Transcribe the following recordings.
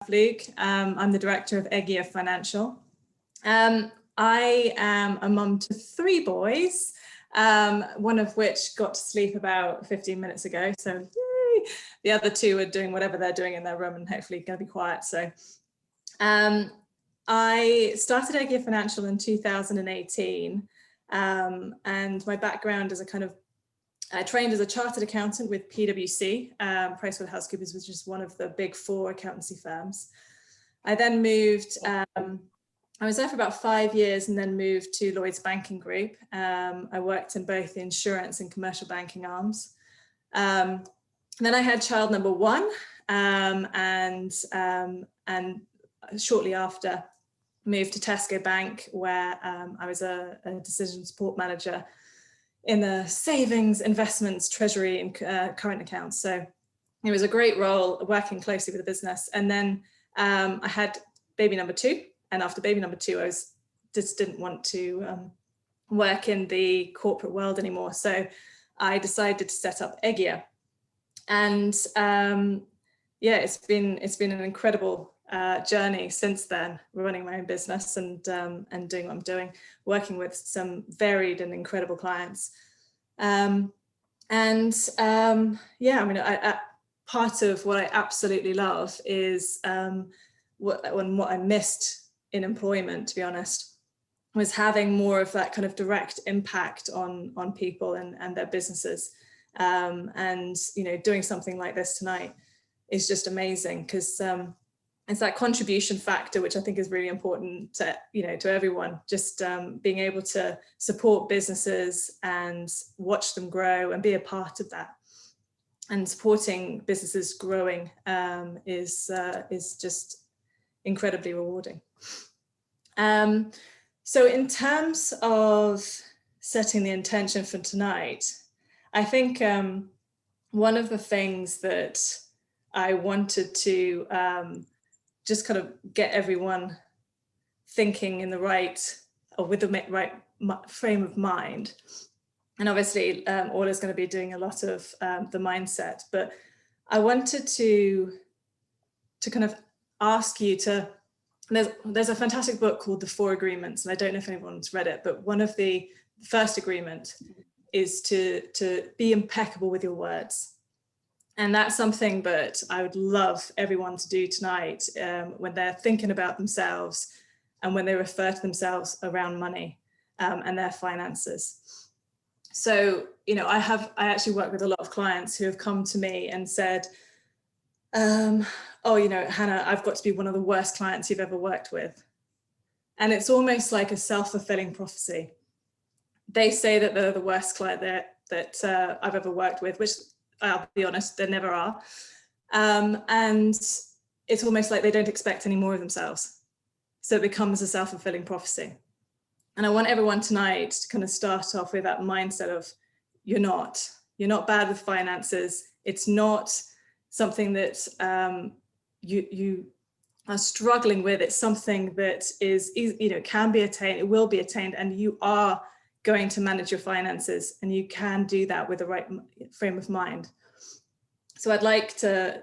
Flook. I'm the director of Eggia Financial. I am a mum to 3 boys, one of which got to sleep about 15 minutes ago. So yay! The other 2 are doing whatever they're doing in their room and hopefully going to be quiet. So I started Eggia Financial in 2018, and my background is I trained as a chartered accountant with PwC, PricewaterhouseCoopers, which is one of the big 4 accountancy firms. I then moved, I was there for about 5 years and then moved to Lloyds Banking Group. I worked in both the insurance and commercial banking arms. Then I had child number 1, and shortly after moved to Tesco Bank, where I was a decision support manager in the savings, investments, treasury and current accounts. So it was a great role working closely with the business. And then I had baby number 2. And after baby number 2, I just didn't want to work in the corporate world anymore. So I decided to set up Eggia. And yeah, it's been an incredible journey since then, running my own business and doing what I'm doing, working with some varied and incredible clients. Yeah, I mean, part of what I absolutely love is what I missed in employment, to be honest, was having more of that kind of direct impact on people and their businesses. And, you know, doing something like this tonight is just amazing, because it's that contribution factor, which I think is really important to, to everyone, just being able to support businesses and watch them grow and be a part of that. And supporting businesses growing is just incredibly rewarding. So in terms of setting the intention for tonight, I think one of the things that I wanted to just kind of get everyone thinking in the right, or with the right frame of mind. And obviously, Orla's going to be doing a lot of the mindset, but I wanted to kind of ask you to, there's a fantastic book called The 4 Agreements, and I don't know if anyone's read it, but one of the first agreement is to be impeccable with your words. And that's something that I would love everyone to do tonight when they're thinking about themselves and when they refer to themselves around money and their finances. So, I actually work with a lot of clients who have come to me and said, oh, Hannah, I've got to be one of the worst clients you've ever worked with. And it's almost like a self-fulfilling prophecy. They say that they're the worst client that I've ever worked with, which I'll be honest, there never are. And it's almost like they don't expect any more of themselves. So it becomes a self-fulfilling prophecy. And I want everyone tonight to kind of start off with that mindset of, you're not bad with finances. It's not something that you are struggling with. It's something that is, can be attained, it will be attained, and you are going to manage your finances, and you can do that with the right frame of mind. So I'd like to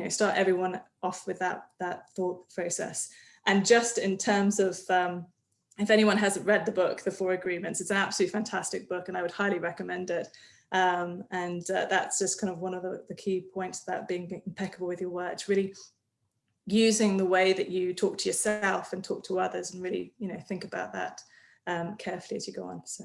start everyone off with that thought process. And just in terms of, if anyone hasn't read the book, The 4 Agreements, it's an absolutely fantastic book, and I would highly recommend it. That's just kind of one of the key points about being impeccable with your words, really using the way that you talk to yourself and talk to others, and really, think about that carefully as you go on. So.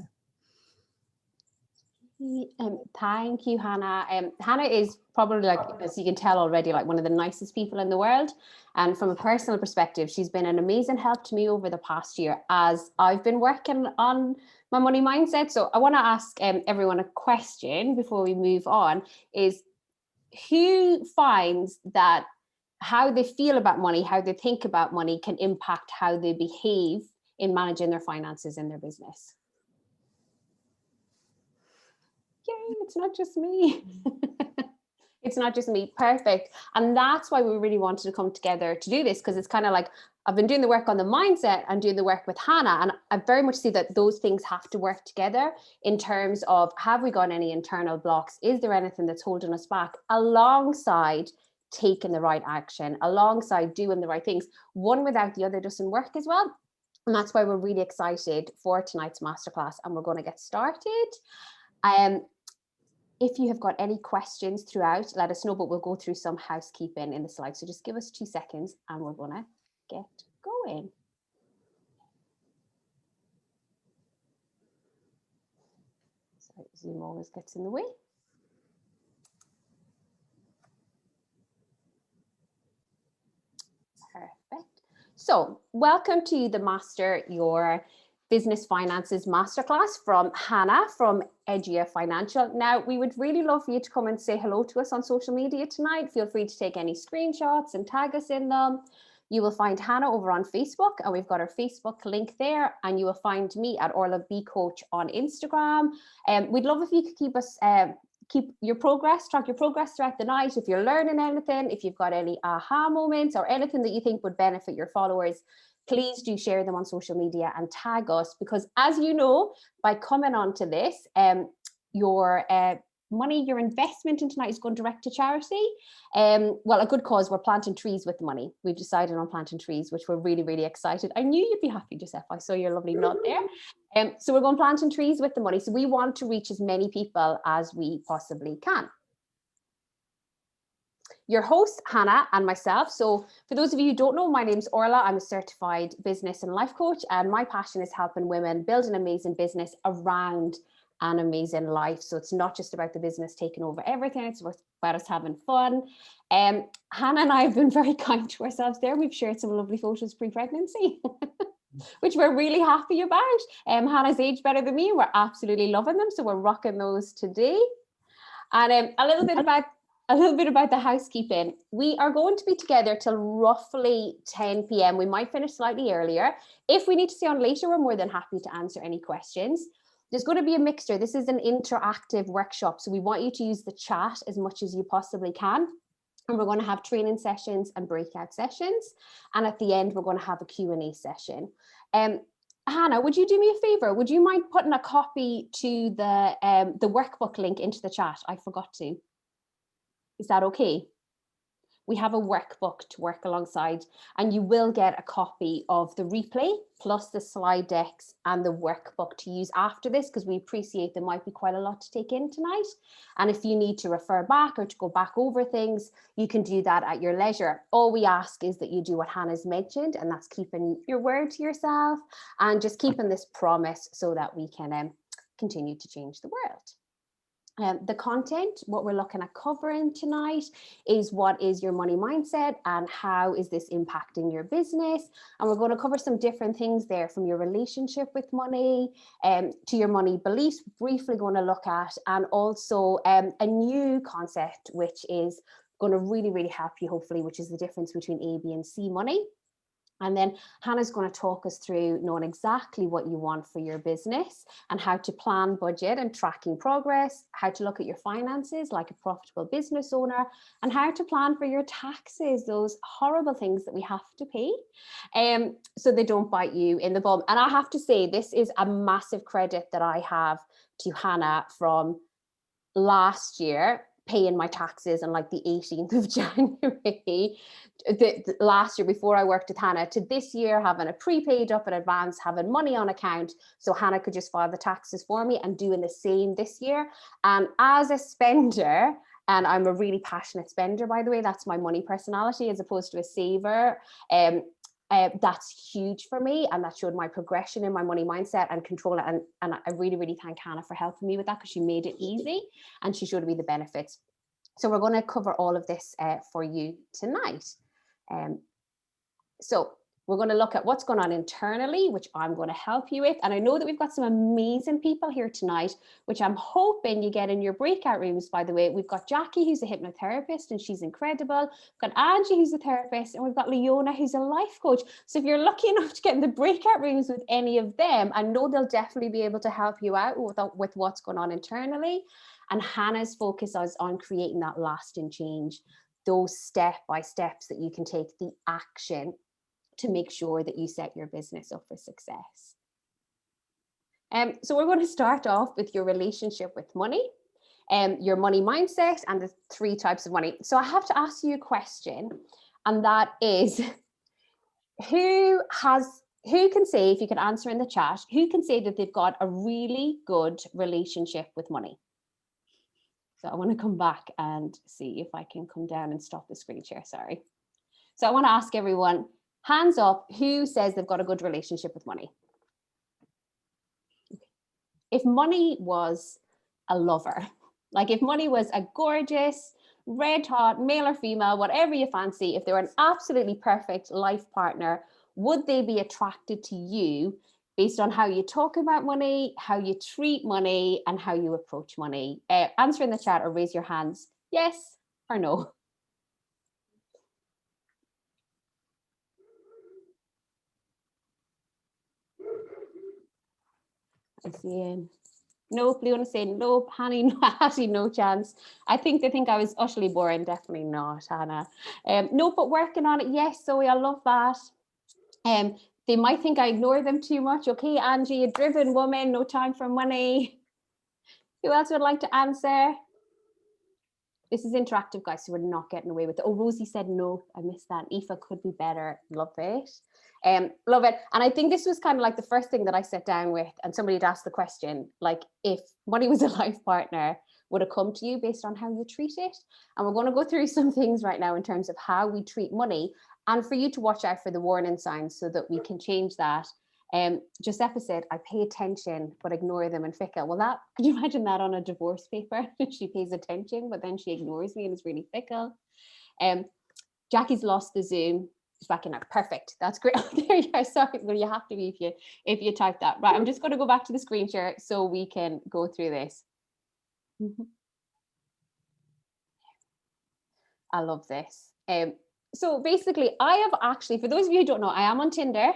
Thank you, Hannah. Hannah is probably, like, as you can tell already, like one of the nicest people in the world. And from a personal perspective, she's been an amazing help to me over the past year as I've been working on my money mindset. So I want to ask everyone a question before we move on, is who finds that how they feel about money, how they think about money can impact how they behave in managing their finances in their business? Yay, it's not just me. It's not just me. Perfect. And that's why we really wanted to come together to do this, because it's kind of like, I've been doing the work on the mindset and doing the work with Hannah, and I very much see that those things have to work together in terms of, have we got any internal blocks? Is there anything that's holding us back, alongside taking the right action alongside doing the right things. One without the other doesn't work as well. And that's why we're really excited for tonight's masterclass, and we're going to get started. If you have got any questions throughout, let us know, but we'll go through some housekeeping in the slides. So just give us 2 seconds and we're going to get going. Sorry, Zoom always gets in the way. Perfect. So welcome to the Master Your Business Finances Masterclass from Hannah from Edgia Financial. Now, we would really love for you to come and say hello to us on social media tonight. Feel free to take any screenshots and tag us in them. You will find Hannah over on Facebook, and we've got our Facebook link there. And you will find me at OrlaithB Coach on Instagram. We'd love if you could keep us keep your progress, track your progress throughout the night. If you're learning anything, if you've got any aha moments or anything that you think would benefit your followers, please do share them on social media and tag us, because as you know, by coming on to this, your money, your investment in tonight is going direct to charity. Well, a good cause. We're planting trees with the money. We've decided on planting trees, which we're really, really excited. I knew you'd be happy, Joseph. I saw your lovely nod there. So we're going planting trees with the money. So we want to reach as many people as we possibly can. Your host, Hannah, and myself. So for those of you who don't know, my name's Orla. I'm a certified business and life coach, and my passion is helping women build an amazing business around an amazing life. So it's not just about the business taking over everything, it's about us having fun. Hannah and I have been very kind to ourselves there. We've shared some lovely photos pre-pregnancy, which we're really happy about. Hannah's aged better than me. We're absolutely loving them. So we're rocking those today. And a little bit about the housekeeping. We are going to be together till roughly 10 p.m. We might finish slightly earlier. If we need to stay on later, we're more than happy to answer any questions. There's going to be a mixture. This is an interactive workshop, so we want you to use the chat as much as you possibly can. And we're going to have training sessions and breakout sessions. And at the end, we're going to have a Q&A session. Hannah, would you do me a favor? Would you mind putting a copy to the workbook link into the chat? I forgot to. Is that okay? We have a workbook to work alongside, and you will get a copy of the replay plus the slide decks and the workbook to use after this, because we appreciate there might be quite a lot to take in tonight. And if you need to refer back or to go back over things, you can do that at your leisure. All we ask is that you do what Hannah's mentioned, and that's keeping your word to yourself and just keeping this promise so that we can continue to change the world. The content, what we're looking at covering tonight is what is your money mindset and how is this impacting your business. And we're going to cover some different things there, from your relationship with money to your money beliefs, briefly going to look at, and also a new concept, which is going to really, really help you, hopefully, which is the difference between A, B, and C money. And then Hannah's going to talk us through knowing exactly what you want for your business and how to plan, budget, and tracking progress, how to look at your finances like a profitable business owner, and how to plan for your taxes, those horrible things that we have to pay, so they don't bite you in the bum. And I have to say, this is a massive credit that I have to Hannah from last year, paying my taxes on like the 18th of January, last year before I worked with Hannah, to this year having a prepaid up in advance, having money on account so Hannah could just file the taxes for me, and doing the same this year. And as a spender, and I'm a really passionate spender, by the way, that's my money personality as opposed to a saver. That's huge for me, and that showed my progression in my money mindset and control it. And I really, really thank Hannah for helping me with that, because she made it easy and she showed me the benefits. So we're going to cover all of this for you tonight. So we're going to look at what's going on internally, which I'm going to help you with. And I know that we've got some amazing people here tonight, which I'm hoping you get in your breakout rooms, by the way. We've got Jackie, who's a hypnotherapist, and she's incredible. We've got Angie, who's a therapist, and we've got Leona, who's a life coach. So if you're lucky enough to get in the breakout rooms with any of them, I know they'll definitely be able to help you out with what's going on internally. And Hannah's focus is on creating that lasting change, those step-by-steps that you can take, the action to make sure that you set your business up for success. So we're going to start off with your relationship with money. your money mindset, and the 3 types of money. So I have to ask you a question, and that is, who can say, if you can answer in the chat, who can say that they've got a really good relationship with money? So I want to come back and see if I can come down and stop the screen share, sorry. So I want to ask everyone, hands up, who says they've got a good relationship with money? If money was a lover, like if money was a gorgeous, red hot, male or female, whatever you fancy, if they were an absolutely perfect life partner, would they be attracted to you based on how you talk about money, how you treat money, and how you approach money? Answer in the chat or raise your hands, yes or no. I see. Nope, Leona saying nope. Hannah, no, actually no chance. I think they think I was utterly boring. Definitely not, Hannah. No, but working on it. Yes, Zoe, I love that. They might think I ignore them too much. Okay, Angie, a driven woman, no time for money. Who else would like to answer? This is interactive, guys, so we're not getting away with it. Oh, Rosie said no. I missed that. Aoife could be better. Love it. Love it. And I think this was kind of like the first thing that I sat down with, and somebody had asked the question, like, if money was a life partner, would it come to you based on how you treat it? And we're going to go through some things right now in terms of how we treat money, and for you to watch out for the warning signs so that we can change that. Giuseppe said, I pay attention, but ignore them and fickle. Well, that, could you imagine that on a divorce paper? She pays attention, but then she ignores me and is really fickle. Jackie's lost the Zoom. She's back in now. Perfect. That's great. There you are. Sorry, well, you have to be if you type that. Right, I'm just going to go back to the screen share so we can go through this. I love this. So basically, I have actually, for those of you who don't know, I am on Tinder.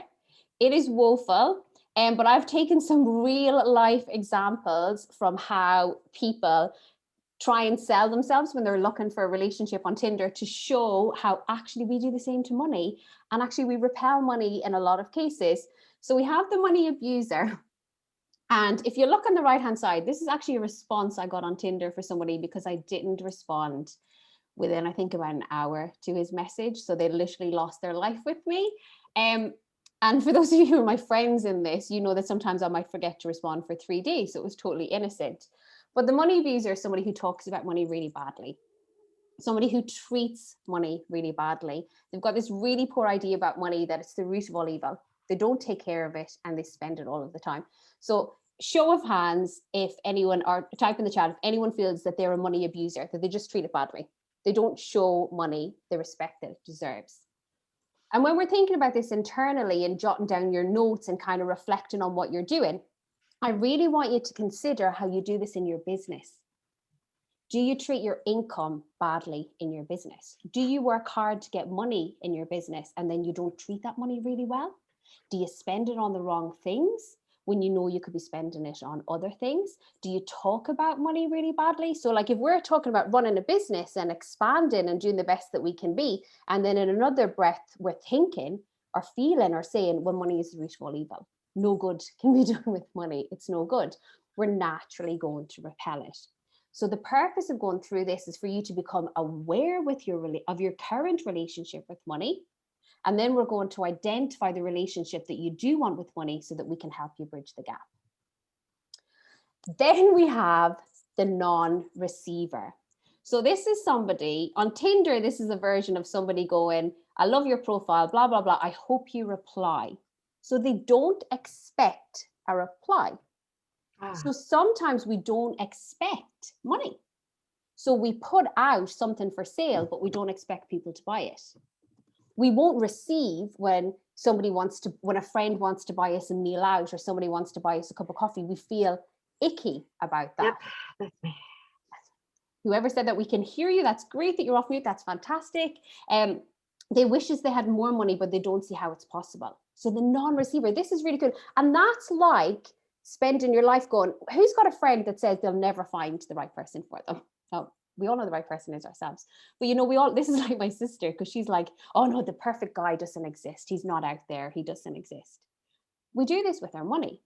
It is woeful, but I've taken some real life examples from how people try and sell themselves when they're looking for a relationship on Tinder, to show how actually we do the same to money, and actually we repel money in a lot of cases. So we have the money abuser. And if you look on the right hand side, this is actually a response I got on Tinder for somebody because I didn't respond within, I think, about an hour to his message. So they literally lost their life with me. And for those of you who are my friends in this, you know that sometimes I might forget to respond for 3 days. So it was totally innocent. But the money abuser is somebody who talks about money really badly, somebody who treats money really badly. They've got this really poor idea about money, that it's the root of all evil. They don't take care of it and they spend it all of the time. So show of hands if anyone, or type in the chat if anyone feels that they're a money abuser, that they just treat it badly. They don't show money the respect that it deserves. And when we're thinking about this internally and jotting down your notes and kind of reflecting on what you're doing, I really want you to consider how you do this in your business. Do you treat your income badly in your business? Do you work hard to get money in your business and then you don't treat that money really well? Do you spend it on the wrong things when you know you could be spending it on other things? Do you talk about money really badly? So like if we're talking about running a business and expanding and doing the best that we can be, and then in another breath we're thinking or feeling or saying, well, money is the root of all evil. No good can be done with money. It's no good. We're naturally going to repel it. So the purpose of going through this is for you to become aware with of your current relationship with money. And then we're going to identify the relationship that you do want with money so that we can help you bridge the gap. Then we have the non-receiver. So this is somebody on Tinder. This is a version of somebody going, I love your profile, blah, blah, blah. I hope you reply. So they don't expect a reply. So sometimes we don't expect money. So we put out something for sale, but we don't expect people to buy it. We won't receive when when a friend wants to buy us a meal out, or somebody wants to buy us a cup of coffee. We feel icky about that. Yep, that's me. Whoever said that, we can hear you. That's great that you're off mute. That's fantastic. They wishes they had more money, but they don't see how it's possible. So the non-receiver, this is really good. And that's like spending your life going, who's got a friend that says they'll never find the right person for them? Oh, we all know the right person is ourselves. But you know, this is like my sister, because she's like, oh no, the perfect guy doesn't exist. He's not out there. He doesn't exist. We do this with our money.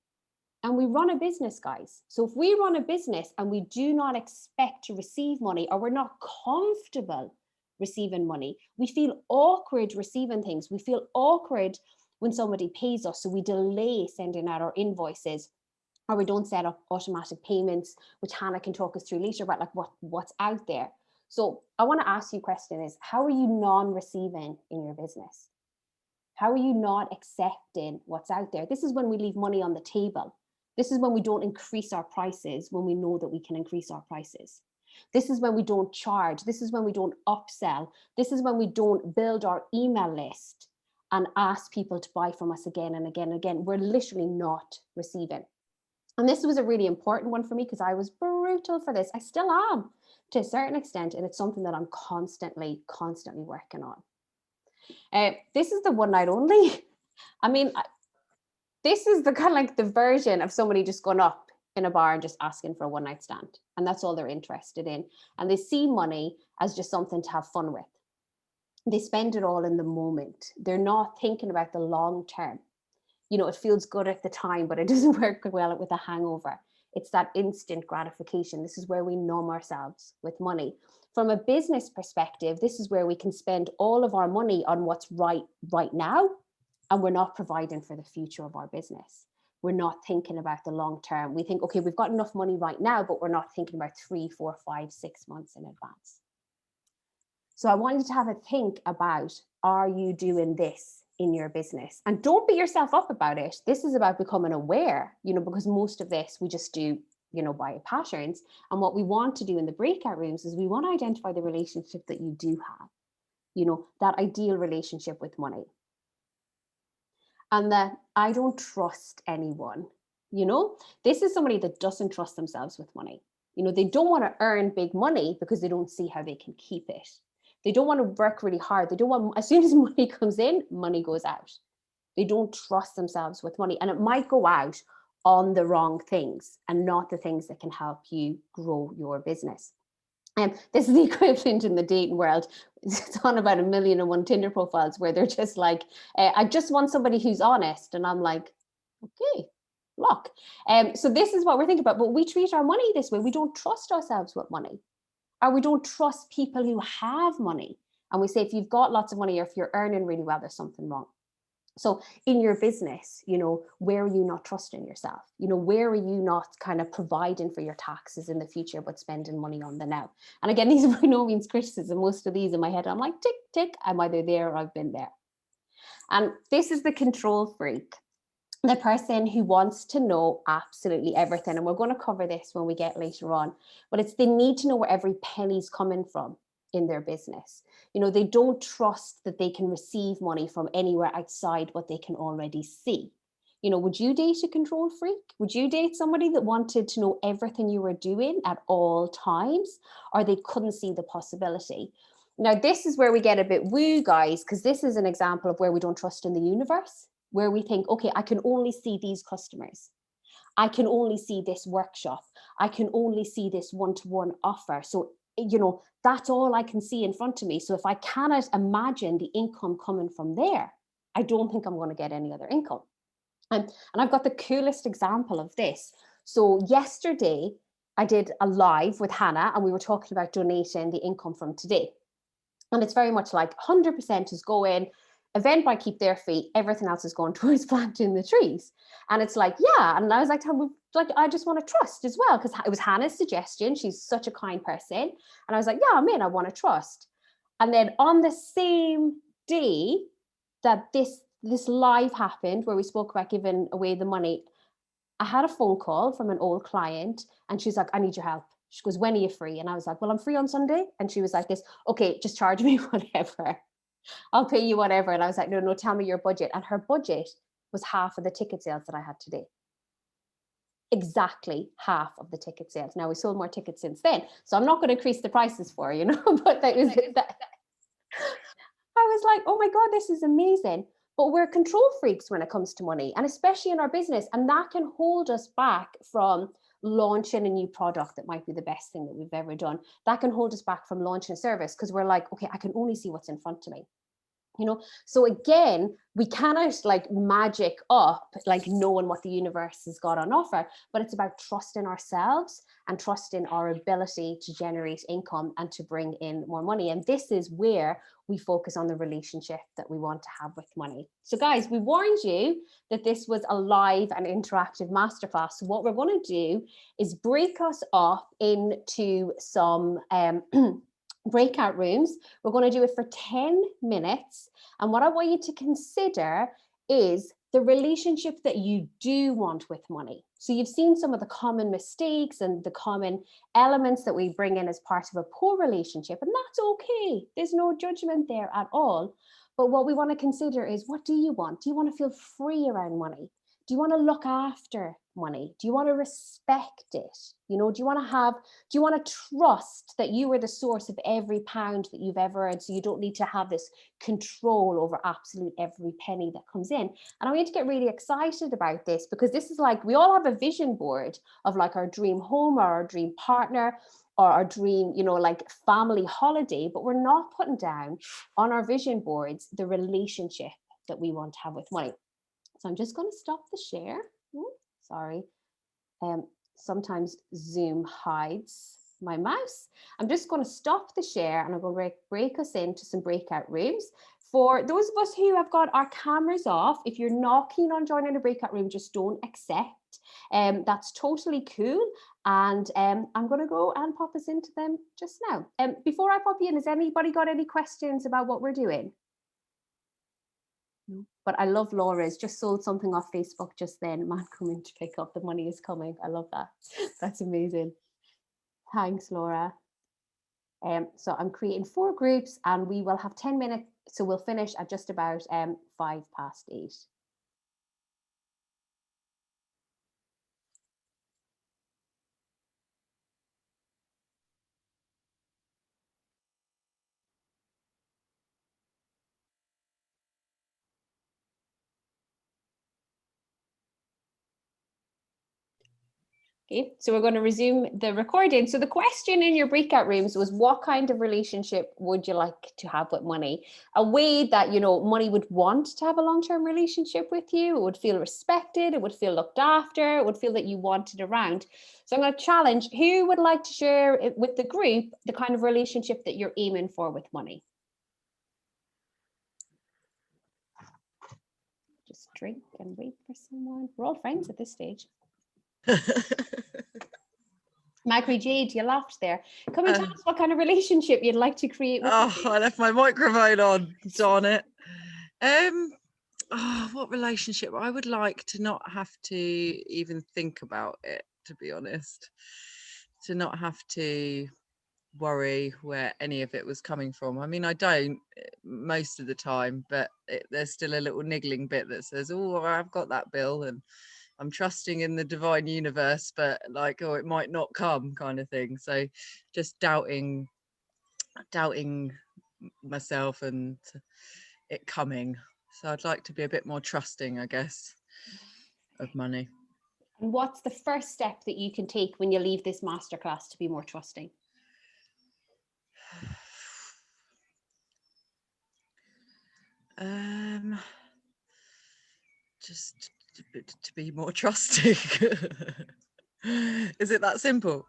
And we run a business, guys. So if we run a business and we do not expect to receive money, or we're not comfortable receiving money, we feel awkward receiving things. We feel awkward when somebody pays us. So we delay sending out our invoices, or we don't set up automatic payments, which Hannah can talk us through later about like what's out there. So I want to ask you a question is, how are you non-receiving in your business? How are you not accepting what's out there? This is when we leave money on the table. This is when we don't increase our prices when we know that we can increase our prices. This is when we don't charge. This is when we don't upsell. This is when we don't build our email list and ask people to buy from us again and again and again. We're literally not receiving. And this was a really important one for me because I was brutal for this. I still am to a certain extent, and it's something that I'm constantly working on. This is the one night only. I mean, this is the kind of like the version of somebody just going up in a bar and just asking for a one night stand. And that's all they're interested in. And they see money as just something to have fun with. They spend it all in the moment. They're not thinking about the long term. You know, it feels good at the time, but it doesn't work well with a hangover. It's that instant gratification. This is where we numb ourselves with money. From a business perspective, this is where we can spend all of our money on what's right now, and we're not providing for the future of our business. We're not thinking about the long term. We think, okay, we've got enough money right now, but we're not thinking about 3, 4, 5, 6 months in advance. So I want you to have a think about, are you doing this in your business? And don't beat yourself up about it. This is about becoming aware, you know, because most of this we just do, you know, by patterns. And what we want to do in the breakout rooms is we want to identify the relationship that you do have, you know, that ideal relationship with money. And that I don't trust anyone, you know, this is somebody that doesn't trust themselves with money. You know, they don't want to earn big money because they don't see how they can keep it. They don't want to work really hard. They don't want, as soon as money comes in, money goes out. They don't trust themselves with money, and it might go out on the wrong things and not the things that can help you grow your business. This is the equivalent in the dating world. It's on about 1,000,001 Tinder profiles where they're just like, I just want somebody who's honest. And I'm like, okay, look. So this is what we're thinking about. But we treat our money this way. We don't trust ourselves with money. Or we don't trust people who have money. And we say, if you've got lots of money or if you're earning really well, there's something wrong. So in your business, you know, where are you not trusting yourself? You know, where are you not kind of providing for your taxes in the future, but spending money on the now? And again, these are by no means criticism. Most of these in my head, I'm like, tick, tick, I'm either there or I've been there. And this is the control freak, the person who wants to know absolutely everything. And we're going to cover this when we get later on, but it's they need to know where every penny's coming from in their business. You know, they don't trust that they can receive money from anywhere outside what they can already see. You know, would you date a control freak? Would you date somebody that wanted to know everything you were doing at all times, or they couldn't see the possibility? Now, this is where we get a bit woo, guys, because this is an example of where we don't trust in the universe, where we think, okay, I can only see these customers. I can only see this workshop. I can only see this one-to-one offer. So, you know, that's all I can see in front of me. So if I cannot imagine the income coming from there, I don't think I'm going to get any other income. And I've got the coolest example of this. So yesterday, I did a live with Hannah and we were talking about donating the income from today. And it's very much like 100% is going, Eventbrite keep their fee, everything else is going towards planting the trees. And it's like, yeah. And I was like, I just want to trust as well, because it was Hannah's suggestion. She's such a kind person. And I was like, yeah, I'm in, I want to trust. And then on the same day that this live happened, where we spoke about giving away the money, I had a phone call from an old client and she's like, I need your help. She goes, when are you free? And I was like, well, I'm free on Sunday. And she was like this, okay, just charge me whatever. I'll pay you whatever. And I was like, no, tell me your budget. And her budget was half of the ticket sales that I had today. Exactly half of the ticket sales. Now we sold more tickets since then, so I'm not going to increase the prices for, you know, but that was that. I was like, oh my God, this is amazing. But we're control freaks when it comes to money, and especially in our business. And that can hold us back from launching a new product that might be the best thing that we've ever done. That can hold us back from launching a service because we're like, okay, I can only see what's in front of me. So again, we cannot like magic up like knowing what the universe has got on offer, but it's about trusting ourselves and trusting our ability to generate income and to bring in more money. And this is where we focus on the relationship that we want to have with money. So guys, we warned you that this was a live and interactive masterclass. So what we're going to do is break us up into some breakout rooms. We're going to do it for 10 minutes. And what I want you to consider is the relationship that you do want with money. So you've seen some of the common mistakes and the common elements that we bring in as part of a poor relationship. And that's okay. There's no judgment there at all. But what we want to consider is, what do you want? Do you want to feel free around money? Do you want to look after money? Do you want to respect it? Do you want to trust that you are the source of every pound that you've ever earned, so you don't need to have this control over absolute every penny that comes in? And I want you to get really excited about this, because this is like, we all have a vision board of like our dream home or our dream partner or our dream, like family holiday, but we're not putting down on our vision boards the relationship that we want to have with money. So I'm just going to stop the share. Sorry. Sometimes Zoom hides my mouse. I'm just going to stop the share and I'm going to break us into some breakout rooms. For those of us who have got our cameras off, if you're not keen on joining a breakout room, just don't accept. That's totally cool. And I'm going to go and pop us into them just now. Before I pop you in, has anybody got any questions about what we're doing? But I love Laura's just sold something off Facebook just then. Man coming to pick up, the money is coming. I love that. That's amazing. Thanks, Laura. So I'm creating 4 groups and we will have 10 minutes. So we'll finish at just about 8:05. Okay, so we're going to resume the recording. So the question in your breakout rooms was, what kind of relationship would you like to have with money? A way that, money would want to have a long-term relationship with you. It would feel respected. It would feel looked after. It would feel that you wanted around. So I'm going to challenge, who would like to share with the group the kind of relationship that you're aiming for with money? Just drink and wait for someone. We're all friends at this stage. Magri Jade, you laughed there. Come and tell us what kind of relationship you'd like to create with me. I left my microphone on, darn it. What relationship? I would like to not have to even think about it, to be honest. To not have to worry where any of it was coming from. I mean, I don't most of the time, but there's still a little niggling bit that says, oh, I've got that bill and I'm trusting in the divine universe, but like, oh, it might not come, kind of thing. So just doubting myself and it coming. So I'd like to be a bit more trusting, I guess, of money. And what's the first step that you can take when you leave this masterclass to be more trusting? Just to be more trusting. Is it that simple?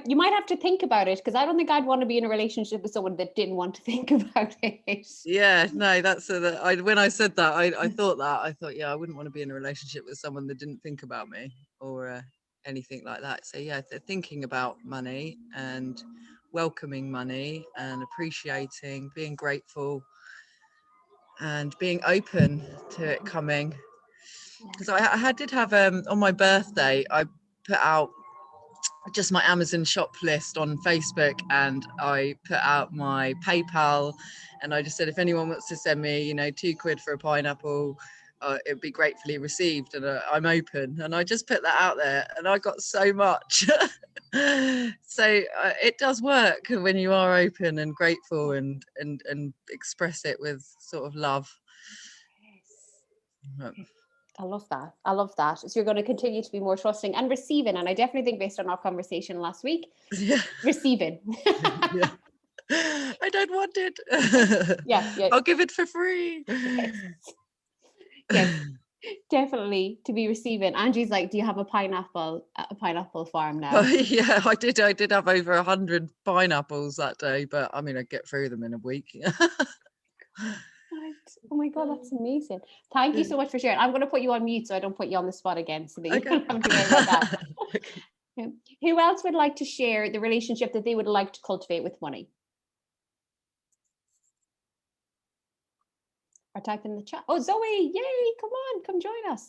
You might have to think about it, because I don't think I'd want to be in a relationship with someone that didn't want to think about it. Yeah, no, that's when I said that, I thought, yeah, I wouldn't want to be in a relationship with someone that didn't think about me or anything like that. So yeah, thinking about money and welcoming money and appreciating, being grateful and being open to it coming. Because I did have on my birthday, I put out just my Amazon shop list on Facebook, and I put out my PayPal, and I just said, if anyone wants to send me, £2 for a pineapple, it'd be gratefully received, and I'm open. And I just put that out there, and I got so much. So it does work when you are open and grateful and express it with sort of love. Yes. I love that. I love that. So you're going to continue to be more trusting and receiving. And I definitely think, based on our conversation last week, yeah. receiving. Yeah. I don't want it. Yeah, yeah. I'll give it for free. Yes, definitely to be receiving. Angie's like, do you have a pineapple farm now? Yeah, I did have over 100 pineapples that day, but I mean, I'd get through them in a week. Right. Oh my God, that's amazing. Thank you so much for sharing. I'm going to put you on mute so I don't put you on the spot again, so that you Okay. don't have to worry about that. Okay. Who else would like to share the relationship that they would like to cultivate with money? Or type in the chat. Oh, Zoe, yay, come join us.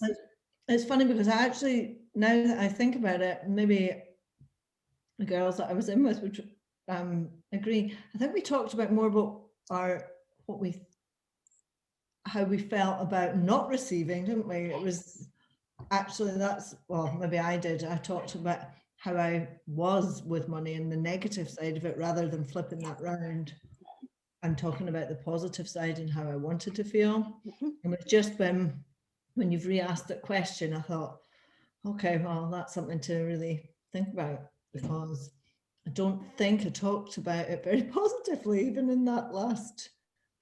It's funny because I actually, now that I think about it, maybe the girls that I was in with would agree. I think we talked about more about how we felt about not receiving, didn't we? It was actually, well, maybe I did. I talked about how I was with money and the negative side of it, rather than flipping that round and talking about the positive side and how I wanted to feel. And it's just been, when you've re-asked that question, I thought, okay, well, that's something to really think about, because I don't think I talked about it very positively, even in that last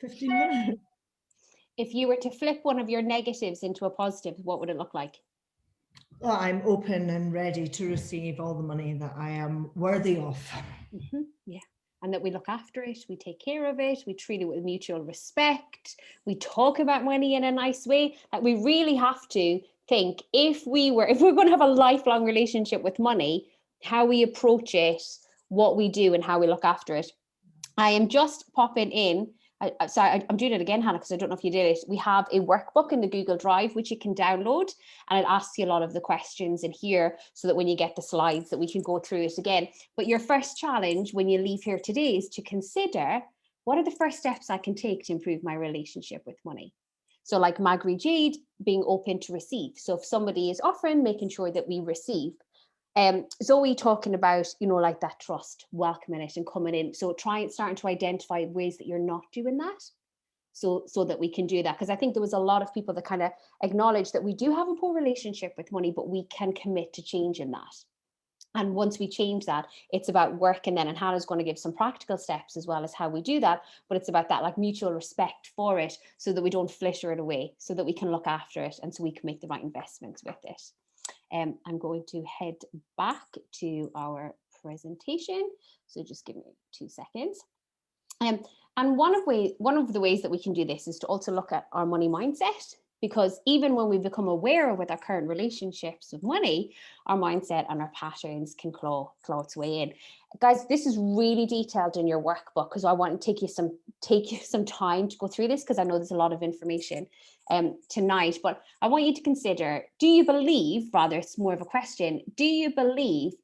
15 minutes. If you were to flip one of your negatives into a positive, what would it look like? Well, I'm open and ready to receive all the money that I am worthy of. Yeah. And that we look after it, we take care of it, we treat it with mutual respect, we talk about money in a nice way. That we really have to think, if we're going to have a lifelong relationship with money, how we approach it, what we do, and how we look after it. I am just popping in. Sorry, I'm doing it again, Hannah, because I don't know if you did it. We have a workbook in the Google Drive, which you can download, and it asks you a lot of the questions in here, so that when you get the slides, that we can go through it again. But your first challenge when you leave here today is to consider, what are the first steps I can take to improve my relationship with money? So like Magri Jade, being open to receive. So if somebody is offering, making sure that we receive. Zoe talking about, like that trust, welcoming it and coming in. So starting to identify ways that you're not doing that, so that we can do that. Because I think there was a lot of people that kind of acknowledge that we do have a poor relationship with money, but we can commit to changing that. And once we change that, it's about working then, and Hannah's going to give some practical steps as well as how we do that. But it's about that like mutual respect for it, so that we don't flitter it away, so that we can look after it, and so we can make the right investments with it. I'm going to head back to our presentation. So just give me 2 seconds. And one of the ways that we can do this is to also look at our money mindset, because even when we become aware with our current relationships with money, our mindset and our patterns can claw its way in. Guys, this is really detailed in your workbook, because I want to take you some time to go through this, because I know there's a lot of information tonight. But I want you to consider, do you believe, rather it's more of a question, do you believe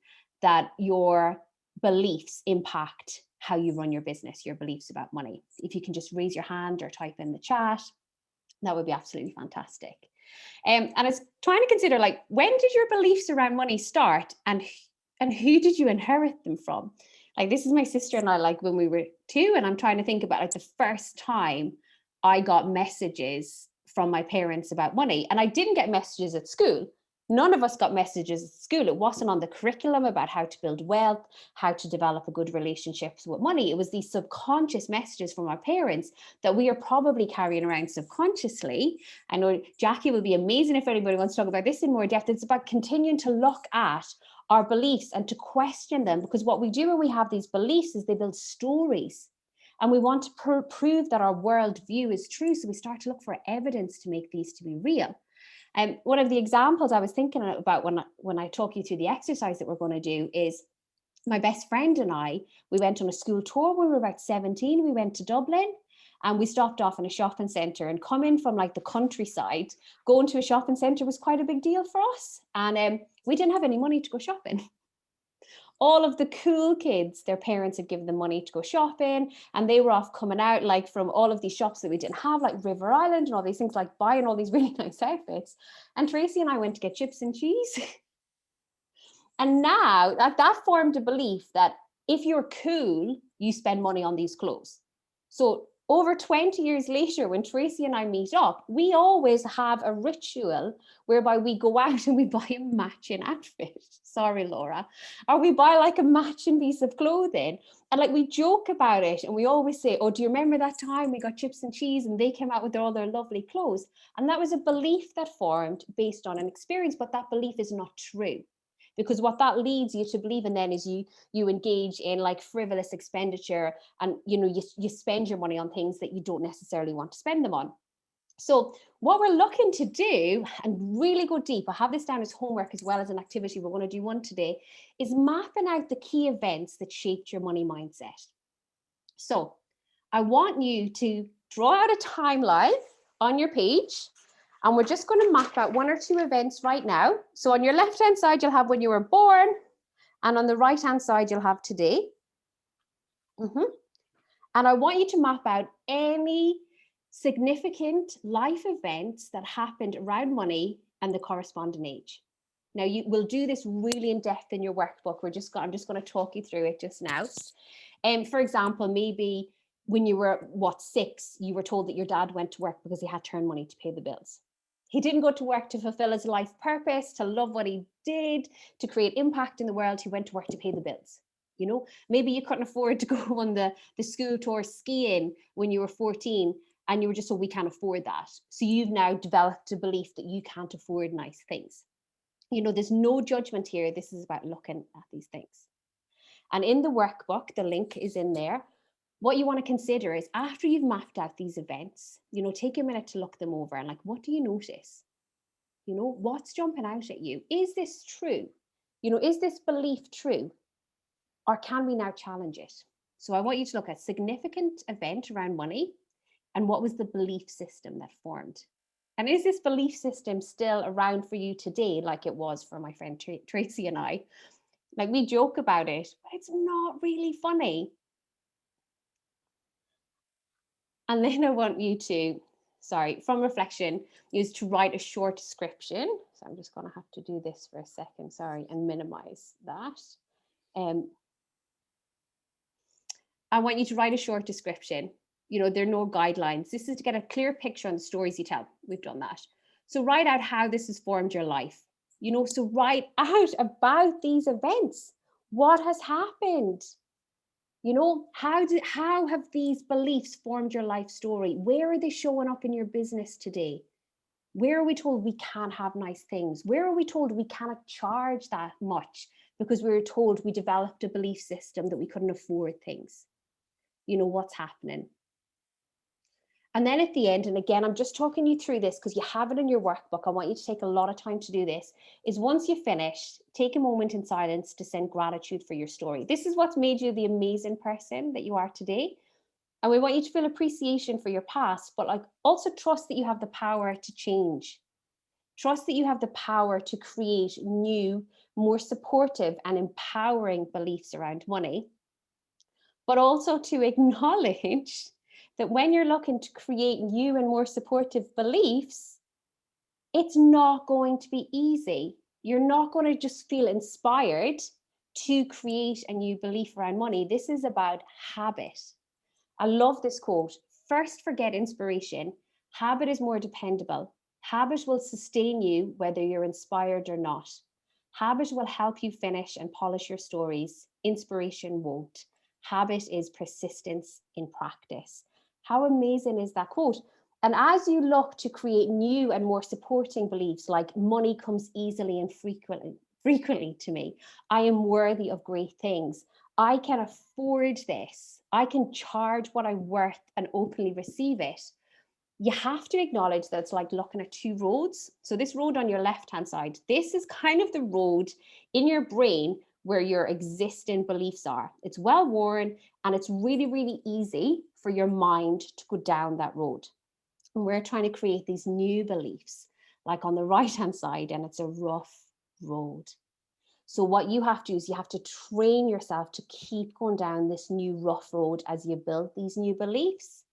that your beliefs impact how you run your business, your beliefs about money? If you can just raise your hand or type in the chat, that would be absolutely fantastic. And it's trying to consider, like, when did your beliefs around money start, and who did you inherit them from? Like, this is my sister and I, like when we were 2, and I'm trying to think about like the first time I got messages from my parents about money. And I didn't get messages at school. None of us got messages at school. It wasn't on the curriculum about how to build wealth, how to develop a good relationship with money. It was these subconscious messages from our parents that we are probably carrying around subconsciously. I know Jackie will be amazing if anybody wants to talk about this in more depth. It's about continuing to look at our beliefs and to question them, because what we do when we have these beliefs is they build stories. And we want to prove that our worldview is true. So we start to look for evidence to make these to be real. And one of the examples I was thinking about when I talk you through the exercise that we're going to do is, my best friend and I, we went on a school tour when we were about 17. We went to Dublin, and we stopped off in a shopping centre, and coming from like the countryside, going to a shopping centre was quite a big deal for us. And we didn't have any money to go shopping. All of the cool kids, their parents had given them money to go shopping, and they were off coming out like from all of these shops that we didn't have, like River Island and all these things, like buying all these really nice outfits. And Tracy and I went to get chips and cheese. And now that formed a belief that if you're cool, you spend money on these clothes. So over 20 years later, when Tracy and I meet up, we always have a ritual whereby we go out and we buy a matching outfit. Sorry, Laura. Or we buy like a matching piece of clothing. And like we joke about it and we always say, oh, do you remember that time we got chips and cheese and they came out with all their lovely clothes? And that was a belief that formed based on an experience, but that belief is not true. Because what that leads you to believe in then is you engage in like frivolous expenditure, and you spend your money on things that you don't necessarily want to spend them on. So what we're looking to do, and really go deep, I have this down as homework as well as an activity, we're going to do one today, is mapping out the key events that shaped your money mindset. So I want you to draw out a timeline on your page. And we're just going to map out 1 or 2 events right now. So on your left-hand side, you'll have when you were born. And on the right-hand side, you'll have today. And I want you to map out any significant life events that happened around money and the corresponding age. Now, you will do this really in depth in your workbook. I'm just going to talk you through it just now. For example, maybe when you were, 6, you were told that your dad went to work because he had to earn money to pay the bills. He didn't go to work to fulfill his life purpose, to love what he did, to create impact in the world. He went to work to pay the bills. Maybe you couldn't afford to go on the school tour skiing when you were 14 and you were just, we can't afford that. So you've now developed a belief that you can't afford nice things. There's no judgment here. This is about looking at these things. And in the workbook, the link is in there. What you want to consider is after you've mapped out these events, take a minute to look them over and what do you notice? What's jumping out at you? Is this true? Is this belief true? Or can we now challenge it? So I want you to look at significant event around money and what was the belief system that formed? And is this belief system still around for you today like it was for my friend Tracy and I? Like we joke about it, but it's not really funny. And then I want you to, from reflection, is to write a short description. So I'm just going to have to do this for a second, and minimize that. I want you to write a short description. There are no guidelines. This is to get a clear picture on the stories you tell. We've done that. So write out how this has formed your life. So write out about these events. What has happened? How have these beliefs formed your life story? Where are they showing up in your business today? Where are we told we can't have nice things? Where are we told we cannot charge that much because we were told we developed a belief system that we couldn't afford things? What's happening? And then at the end, and again, I'm just talking you through this because you have it in your workbook. I want you to take a lot of time to do this, is once you finish, take a moment in silence to send gratitude for your story. This is what's made you the amazing person that you are today. And we want you to feel appreciation for your past, but also trust that you have the power to change. Trust that you have the power to create new, more supportive and empowering beliefs around money, but also to acknowledge that when you're looking to create new and more supportive beliefs, it's not going to be easy. You're not going to just feel inspired to create a new belief around money. This is about habit. I love this quote. First, forget inspiration. Habit is more dependable. Habit will sustain you whether you're inspired or not. Habit will help you finish and polish your stories. Inspiration won't. Habit is persistence in practice. How amazing is that quote? And as you look to create new and more supporting beliefs like money comes easily and frequently to me, I am worthy of great things, I can afford this, I can charge what I'm worth and openly receive it, you have to acknowledge that it's like looking at 2 roads. So this road on your left-hand side, this is kind of the road in your brain where your existing beliefs are. It's well worn and it's really, really easy for your mind to go down that road. And we're trying to create these new beliefs, like on the right-hand side, and it's a rough road. So what you have to do is you have to train yourself to keep going down this new rough road as you build these new beliefs.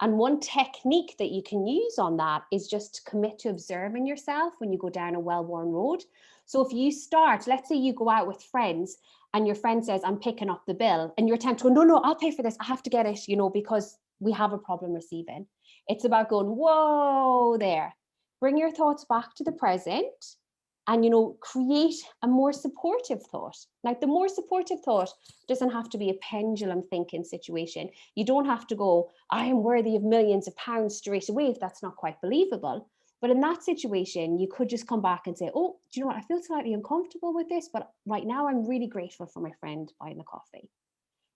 And one technique that you can use on that is just to commit to observing yourself when you go down a well-worn road. So if you start, let's say you go out with friends and your friend says, I'm picking up the bill, and you're tempted to go, no, I'll pay for this. I have to get it, because we have a problem receiving. It's about going, whoa there, bring your thoughts back to the present, and, you know, create a more supportive thought. Like, the more supportive thought doesn't have to be a pendulum thinking situation. You don't have to go, I am worthy of millions of pounds straight away, if that's not quite believable. But in that situation, you could just come back and say, oh, do you know what? I feel slightly uncomfortable with this, but right now I'm really grateful for my friend buying the coffee.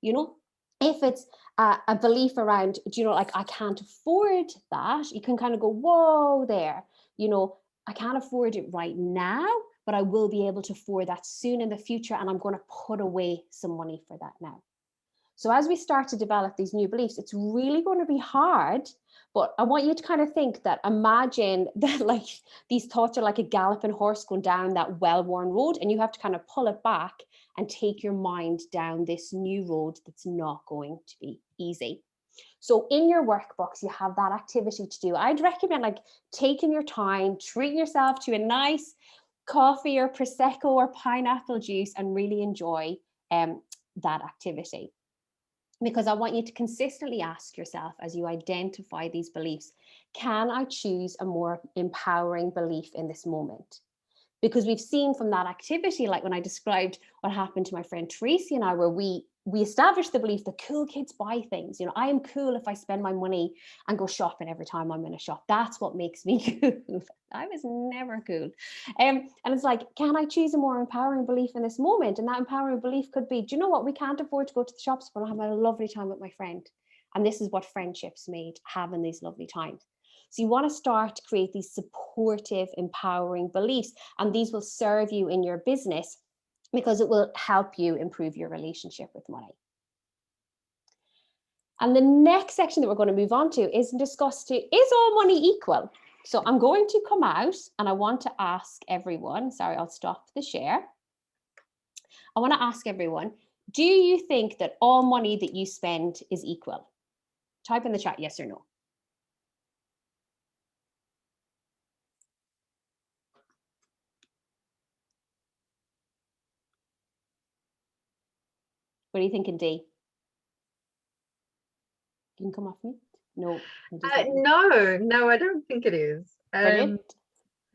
You know, if it's a belief around, do you know, like, I can't afford that, you can kind of go, whoa there, you know, I can't afford it right now, but I will be able to afford that soon in the future, and I'm going to put away some money for that now. So as we start to develop these new beliefs, it's really going to be hard, but I want you to kind of think that, imagine that, like, these thoughts are like a galloping horse going down that well-worn road, and you have to kind of pull it back and take your mind down this new road that's not going to be easy. So in your workbooks, you have that activity to do. I'd recommend, like, taking your time, treating yourself to a nice coffee or Prosecco or pineapple juice, and really enjoy that activity. Because I want you to consistently ask yourself, as you identify these beliefs, can I choose a more empowering belief in this moment? Because we've seen from that activity, like when I described what happened to my friend Tracy and I, where we established the belief that cool kids buy things. You know, I am cool if I spend my money and go shopping every time I'm in a shop. That's what makes me cool. I was never cool. And it's like, can I choose a more empowering belief in this moment? And that empowering belief could be, do you know what? We can't afford to go to the shops, but I'm having a lovely time with my friend. And this is what friendships made, having these lovely times. So you want to start to create these supportive, empowering beliefs, and these will serve you in your business because it will help you improve your relationship with money. And the next section that we're going to move on to is discuss is all money equal? So I'm going to come out and I want to ask everyone, sorry, I'll stop the share. I want to ask everyone, do you think that all money that you spend is equal? Type in the chat, yes or no. What are you thinking, Dee? You can come off mute. No. No, I don't think it is. Brilliant.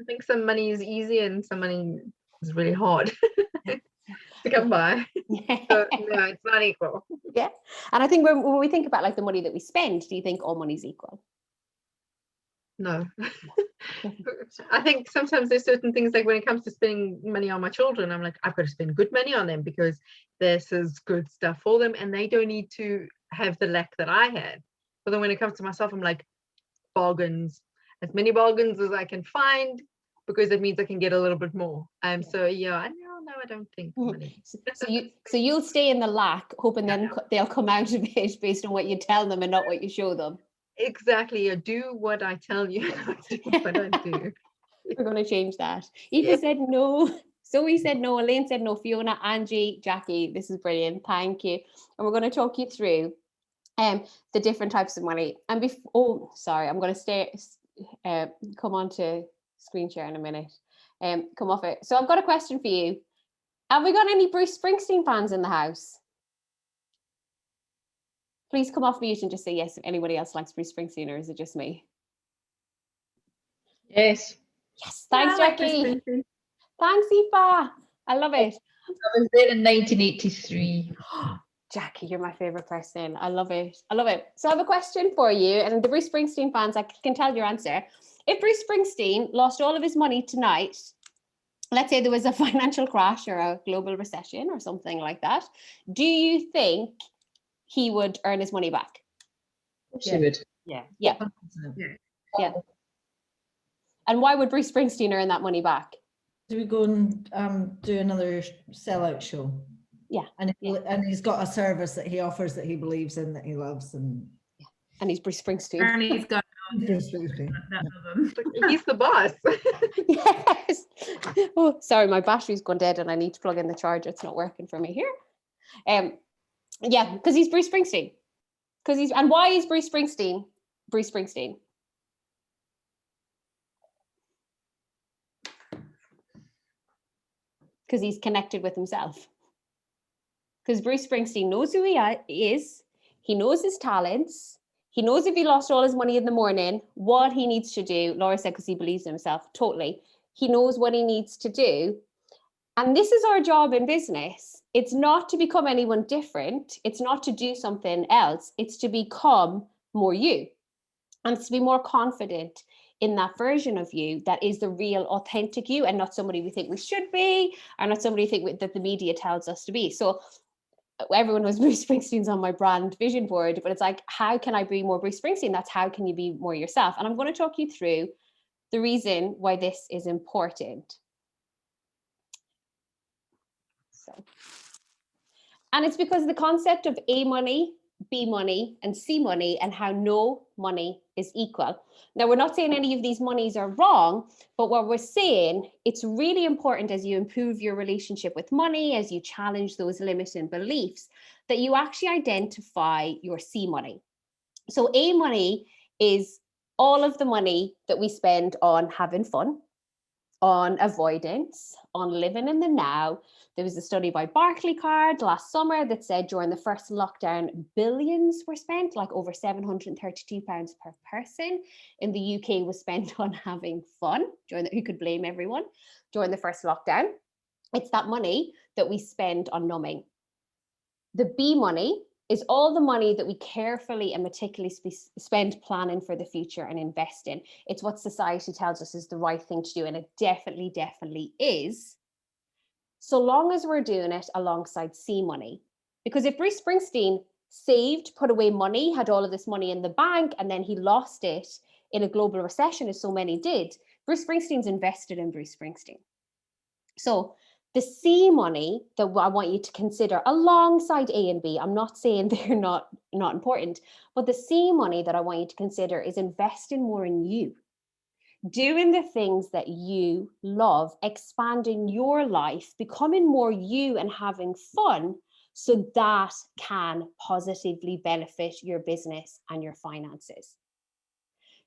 I think some money is easy and some money is really hard to come by. So no, it's not equal. Yeah. And I think when we think about, like, the money that we spend, do you think all money's equal? No. I think sometimes there's certain things, like when it comes to spending money on my children, I'm like, I've got to spend good money on them because this is good stuff for them and they don't need to have the lack that I had. But then when it comes to myself, I'm like, bargains, as many bargains as I can find, because it means I can get a little bit more. So yeah, no, I don't think money. So you'll stay in the lack, hoping then they'll come out of it based on what you tell them and not what you show them. Exactly. Do what I tell you, not do what I do. We're going to change that. Eva said no. Zoe said no. Elaine said no. Fiona, Angie, Jackie, this is brilliant. Thank you. And we're going to talk you through the different types of money. And I'm going to come on to screen share in a minute. Come off it. So I've got a question for you. Have we got any Bruce Springsteen fans in the house? Please come off mute and just say yes if anybody else likes Bruce Springsteen, or is it just me? Yes. Yes, thanks, Jackie. Thanks, Aoife. I love it. I was there in 1983. Jackie, you're my favorite person. I love it. I love it. So I have a question for you, and the Bruce Springsteen fans, I can tell your answer. If Bruce Springsteen lost all of his money tonight, let's say there was a financial crash or a global recession or something like that, do you think he would earn his money back? She would. Yeah. Yeah. Yeah. And why would Bruce Springsteen earn that money back? Do we go and do another sellout show? Yeah. And he's got a service that he offers that he believes in, that he loves, and he's Bruce Springsteen. And he's got Bruce Springsteen. He's the boss. Yes. Oh, sorry, my battery's gone dead and I need to plug in the charger. It's not working for me here. Yeah, because he's Bruce Springsteen. And why is Bruce Springsteen Bruce Springsteen? Because he's connected with himself. Because Bruce Springsteen knows who he is. He knows his talents. He knows if he lost all his money in the morning, what he needs to do. Laura said, because he believes in himself, totally. He knows what he needs to do. And this is our job in business. It's not to become anyone different. It's not to do something else. It's to become more you. And it's to be more confident in that version of you that is the real authentic you, and not somebody we think we should be, or not somebody that the media tells us to be. So everyone knows Bruce Springsteen's on my brand vision board, but it's like, how can I be more Bruce Springsteen? That's how can you be more yourself? And I'm going to talk you through the reason why this is important. So, and it's because the concept of A money, B money, and C money, and how no money is equal. Now, we're not saying any of these monies are wrong, but what we're saying, it's really important as you improve your relationship with money, as you challenge those limiting beliefs, that you actually identify your C money. So A money is all of the money that we spend on having fun, on avoidance, on living in the now. There was a study by Barclaycard last summer that said during the first lockdown, billions were spent, like over £732 per person in the UK was spent on having fun. Who could blame everyone during the first lockdown? It's that money that we spend on numbing. The B money is all the money that we carefully and meticulously spend planning for the future and invest in. It's what society tells us is the right thing to do, and it definitely is, so long as we're doing it alongside C money. Because if Bruce Springsteen saved, put away money, had all of this money in the bank, and then he lost it in a global recession, as so many did, Bruce Springsteen's invested in Bruce Springsteen. So the C money that I want you to consider alongside A and B, I'm not saying they're not important, but the C money that I want you to consider is investing more in you, doing the things that you love, expanding your life, becoming more you and having fun, so that can positively benefit your business and your finances.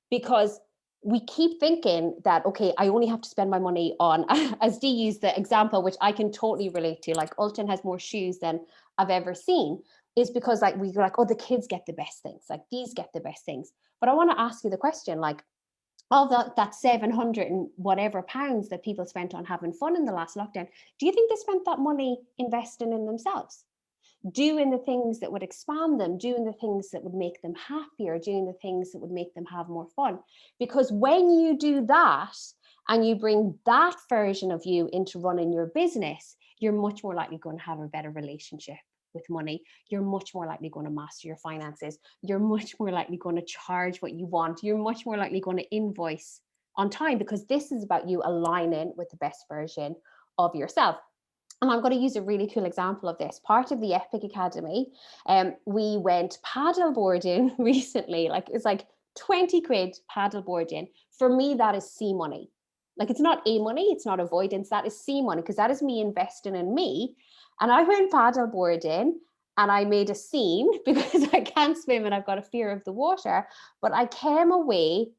Because we keep thinking that, okay, I only have to spend my money on, as Dee used the example, which I can totally relate to, like Ulton has more shoes than I've ever seen, is because like we're like, oh, the kids get the best things, like these get the best things. But I want to ask you the question, like, of that 700 and whatever pounds that people spent on having fun in the last lockdown, do you think they spent that money investing in themselves? Doing the things that would expand them, doing the things that would make them happier, doing the things that would make them have more fun. Because when you do that and you bring that version of you into running your business, you're much more likely going to have a better relationship with money. You're much more likely going to master your finances. You're much more likely going to charge what you want. You're much more likely going to invoice on time, because this is about you aligning with the best version of yourself. And I'm going to use a really cool example of this. Part of the Epic Academy, we went paddle boarding recently. Like it's like 20 quid paddle boarding. For me, that is C money. Like it's not A money, it's not avoidance. That is C money, because that is me investing in me. And I went paddle boarding and I made a scene because I can't swim and I've got a fear of the water. But I came away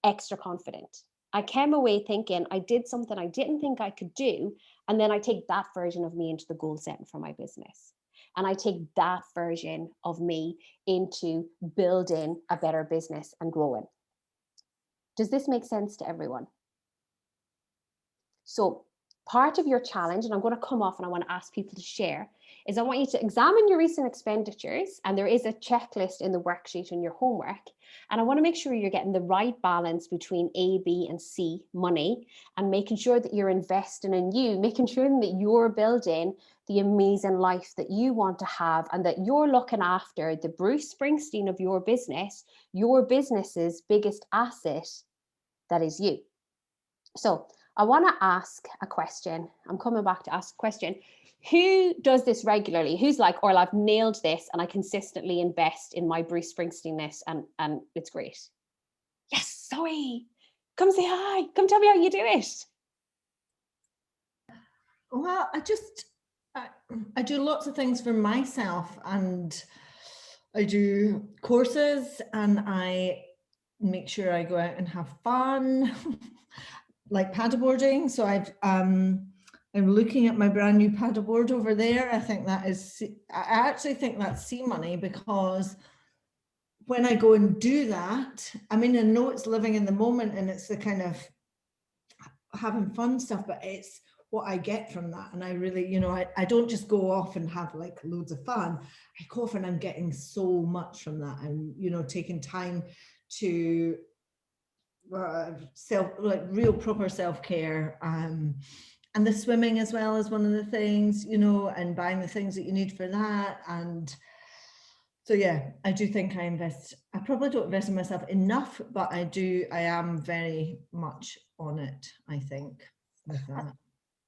extra confident. I came away thinking I did something I didn't think I could do. And then I take that version of me into the goal setting for my business. And I take that version of me into building a better business and growing. Does this make sense to everyone? So part of your challenge, and I'm going to come off and I want to ask people to share, is I want you to examine your recent expenditures, and there is a checklist in the worksheet in your homework. And I want to make sure you're getting the right balance between A, B, and C money, and making sure that you're investing in you, making sure that you're building the amazing life that you want to have, and that you're looking after the Bruce Springsteen of your business's biggest asset, that is you. So I want to ask a question. I'm coming back to ask a question. Who does this regularly? Who's like, Orla, I've nailed this and I consistently invest in my Bruce Springsteen-ness and it's great. Yes, Zoe, come say hi. Come tell me how you do it. Well, I do lots of things for myself, and I do courses, and I make sure I go out and have fun, like paddleboarding. So I'm looking at my brand new paddleboard over there. I think that is, I actually think that's C money, because when I go and do that, I mean, I know it's living in the moment and it's the kind of having fun stuff, but it's what I get from that. And I really, you know, I don't just go off and have like loads of fun. I go off and I'm getting so much from that, and, you know, taking time to real proper self-care, and the swimming as well is one of the things, you know, and buying the things that you need for that. And so, yeah, I do think I probably don't invest in myself enough, but I am very much on it, I think, with that.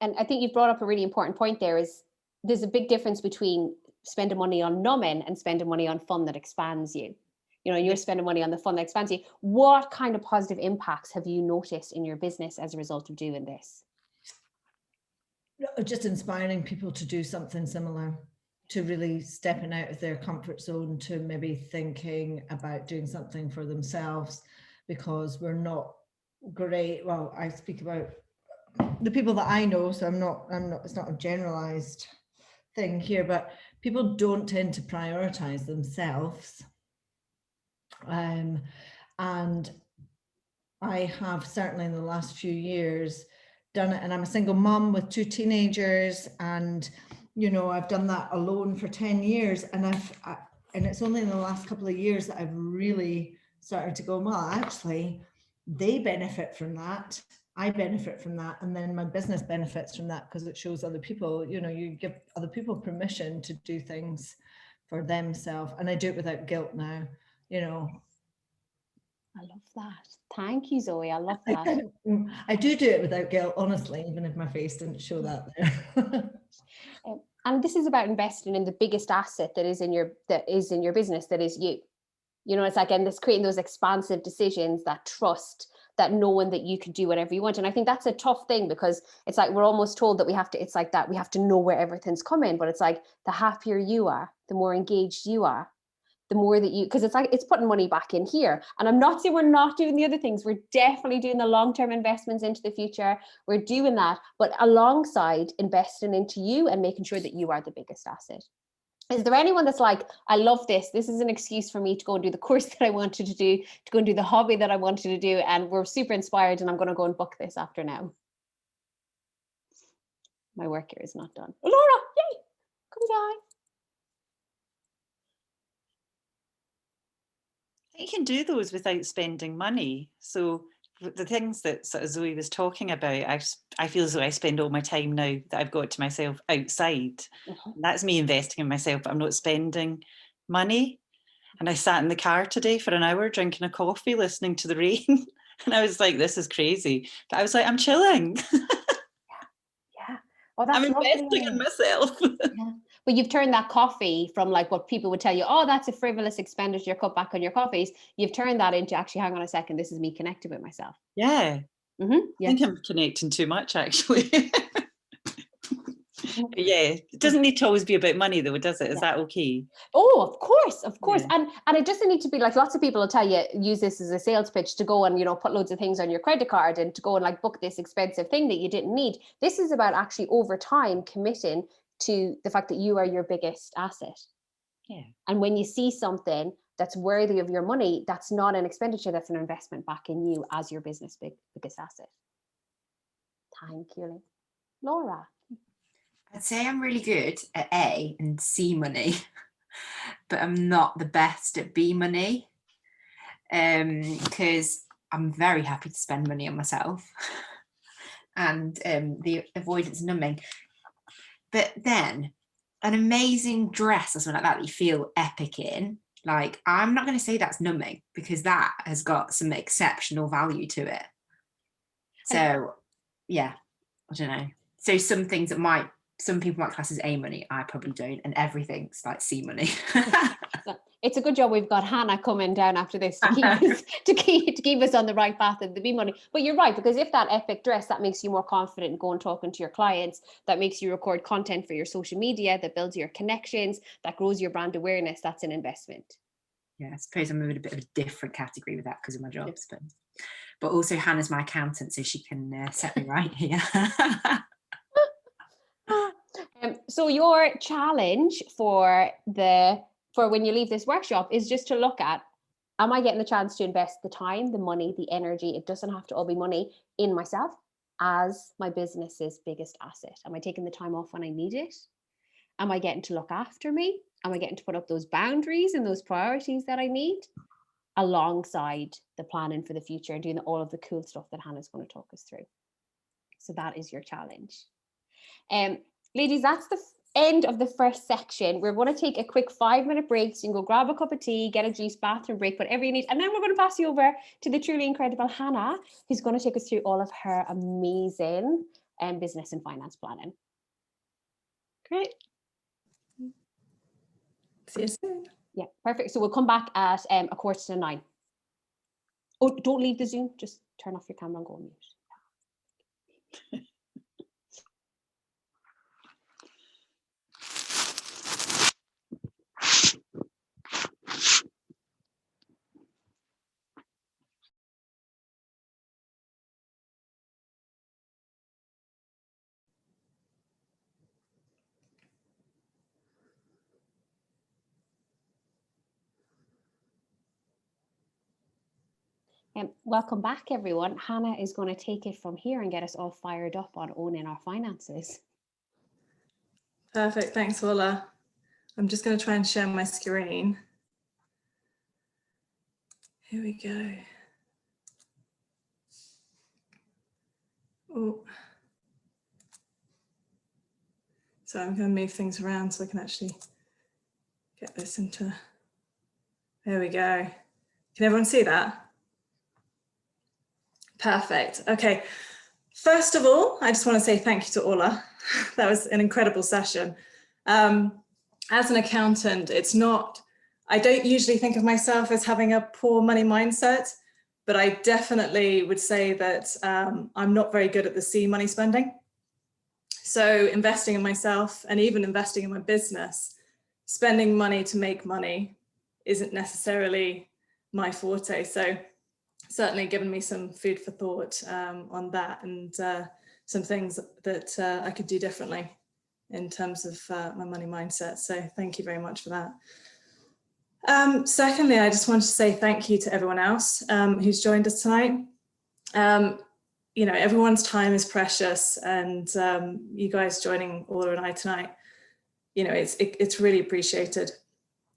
And I think you've brought up a really important point there, is there's a big difference between spending money on numbing and spending money on fun that expands you. You know, you're spending money on the fun that expands you. What kind of positive impacts have you noticed in your business as a result of doing this? Just inspiring people to do something similar, to really stepping out of their comfort zone, to maybe thinking about doing something for themselves, because we're not great. Well, I speak about the people that I know, so I'm not, it's not a generalized thing here, but people don't tend to prioritize themselves. And I have certainly in the last few years done it, and I'm a single mum with 2 teenagers, and, you know, I've done that alone for 10 years, and and it's only in the last couple of years that I've really started to go, well, actually, they benefit from that, I benefit from that, and then my business benefits from that, because it shows other people, you know, you give other people permission to do things for themselves, and I do it without guilt now, you know. I love that. Thank you, Zoe. I love that. I do it without guilt, honestly, even if my face didn't show that there. And this is about investing in the biggest asset that is in your business, that is you. You know, it's like, and this creating those expansive decisions, that trust, that knowing that you can do whatever you want. And I think that's a tough thing, because it's like we're almost told that we have to know where everything's coming, but it's like the happier you are, the more engaged you are, the more that you, because it's like, it's putting money back in here. And I'm not saying we're not doing the other things. We're definitely doing the long-term investments into the future. We're doing that, but alongside investing into you and making sure that you are the biggest asset. Is there anyone that's like, I love this. This is an excuse for me to go and do the course that I wanted to do, to go and do the hobby that I wanted to do, and we're super inspired, and I'm going to go and book this after now. My work here is not done. Oh, Laura, yay! Come down. You can do those without spending money. So the things that sort of Zoe was talking about, I feel as though I spend all my time now that I've got to myself outside. That's me investing in myself, but I'm not spending money. And I sat in the car today for an hour drinking a coffee, listening to the rain. And I was like, this is crazy. But I was like, I'm chilling. Yeah. Oh, that's I'm investing in myself. Yeah. But you've turned that coffee from like what people would tell you, oh, that's a frivolous expenditure, cut back on your coffees. You've turned that into, actually, hang on a second, this is me connected with myself. Yeah. Yeah. I think I'm connecting too much, actually. Yeah, it doesn't need to always be about money though, does it? Is that okay? Oh, of course. Yeah. And it doesn't need to be like, lots of people will tell you, use this as a sales pitch to go and, you know, put loads of things on your credit card and to go and like book this expensive thing that you didn't need. This is about actually over time committing to the fact that you are your biggest asset. Yeah. And when you see something that's worthy of your money, that's not an expenditure, that's an investment back in you as your business biggest asset. Thank you. Laura. I'd say I'm really good at A and C money, but I'm not the best at B money, because I'm very happy to spend money on myself and the avoidance of numbing. But then an amazing dress or something like that you feel epic in, like, I'm not going to say that's numbing, because that has got some exceptional value to it. So yeah, I don't know. So some things that some people might class as A money, I probably don't, and everything's like C money. It's a good job we've got Hannah coming down after this to keep us on the right path of the B money. But you're right, because if that epic dress, that makes you more confident in going talking to your clients, that makes you record content for your social media, that builds your connections, that grows your brand awareness, that's an investment. Yeah, I suppose I'm in a bit of a different category with that because of my jobs, but also Hannah's my accountant, so she can set me right here. So your challenge for when you leave this workshop is just to look at Am I getting the chance to invest the time, the money, the energy? It doesn't have to all be money, in myself as my business's biggest asset. Am I taking the time off when I need it? Am I getting to look after me? Am I getting to put up those boundaries and those priorities that I need, alongside the planning for the future and doing all of the cool stuff that Hannah's going to talk us through? So that is your challenge. Ladies, that's the end of the first section. We're going to take a quick 5-minute break, so you can go grab a cup of tea, get a juice, bathroom break, whatever you need, and then we're going to pass you over to the truly incredible Hannah, who's going to take us through all of her amazing business and finance planning. Great. See you soon. Yeah, perfect. So we'll come back at 8:45. Oh, don't leave the Zoom, just turn off your camera and go on mute. Welcome back, everyone. Hannah is going to take it from here and get us all fired up on owning our finances. Perfect. Thanks, Orla. I'm just going to try and share my screen. Here we go. Oh. So I'm going to move things around so I can actually get this into. There we go. Can everyone see that? Perfect. Okay. First of all, I just want to say thank you to Orla. That was an incredible session. As an accountant, I don't usually think of myself as having a poor money mindset, but I definitely would say that I'm not very good at the C money spending. So investing in myself and even investing in my business, spending money to make money isn't necessarily my forte. So certainly given me some food for thought on that, and some things that I could do differently in terms of my money mindset. So thank you very much for that. Secondly, I just wanted to say thank you to everyone else who's joined us tonight. You know, everyone's time is precious, and you guys joining Orla and I tonight, you know, it's really appreciated.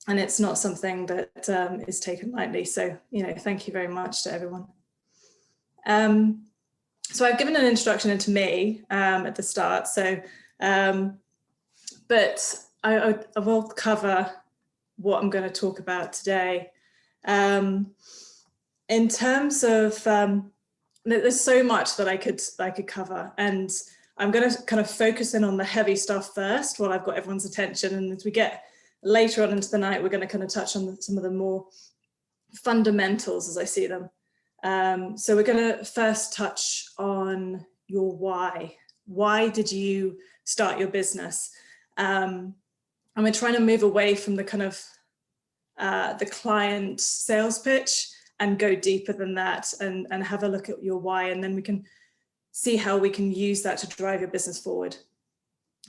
And it's not something that is taken lightly. So, you know, thank you very much to everyone. So I've given an introduction into me at the start. So, but I will cover what I'm going to talk about today. In terms of, there's so much that I could cover, and I'm going to kind of focus in on the heavy stuff first while I've got everyone's attention. And as we get later on into the night, we're going to kind of touch on some of the more fundamentals as I see them. So we're going to first touch on your why. Why did you start your business? And we're trying to move away from the kind of the client sales pitch and go deeper than that, and have a look at your why, and then we can see how we can use that to drive your business forward.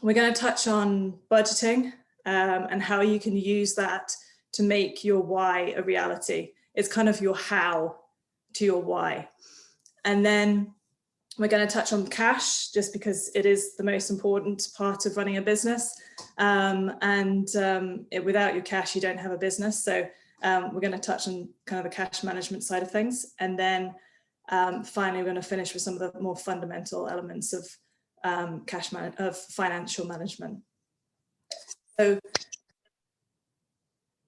We're going to touch on budgeting and how you can use that to make your why a reality. It's kind of your how to your why. And then we're going to touch on cash, just because it is the most important part of running a business. Without your cash, you don't have a business. So we're going to touch on kind of the cash management side of things. And then finally, we're going to finish with some of the more fundamental elements of financial management. So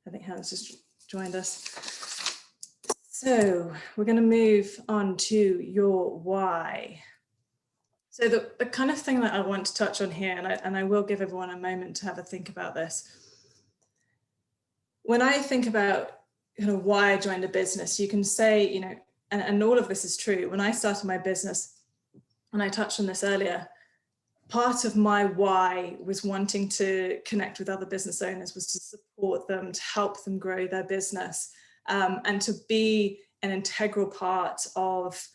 I think Hannah's just joined us. So we're going to move on to your why. So the kind of thing that I want to touch on here, and I will give everyone a moment to have a think about this. When I think about kind of why I joined a business, you can say, you know, and all of this is true. When I started my business, and I touched on this earlier, part of my why was wanting to connect with other business owners, was to support them, to help them grow their business, and to be an integral part of,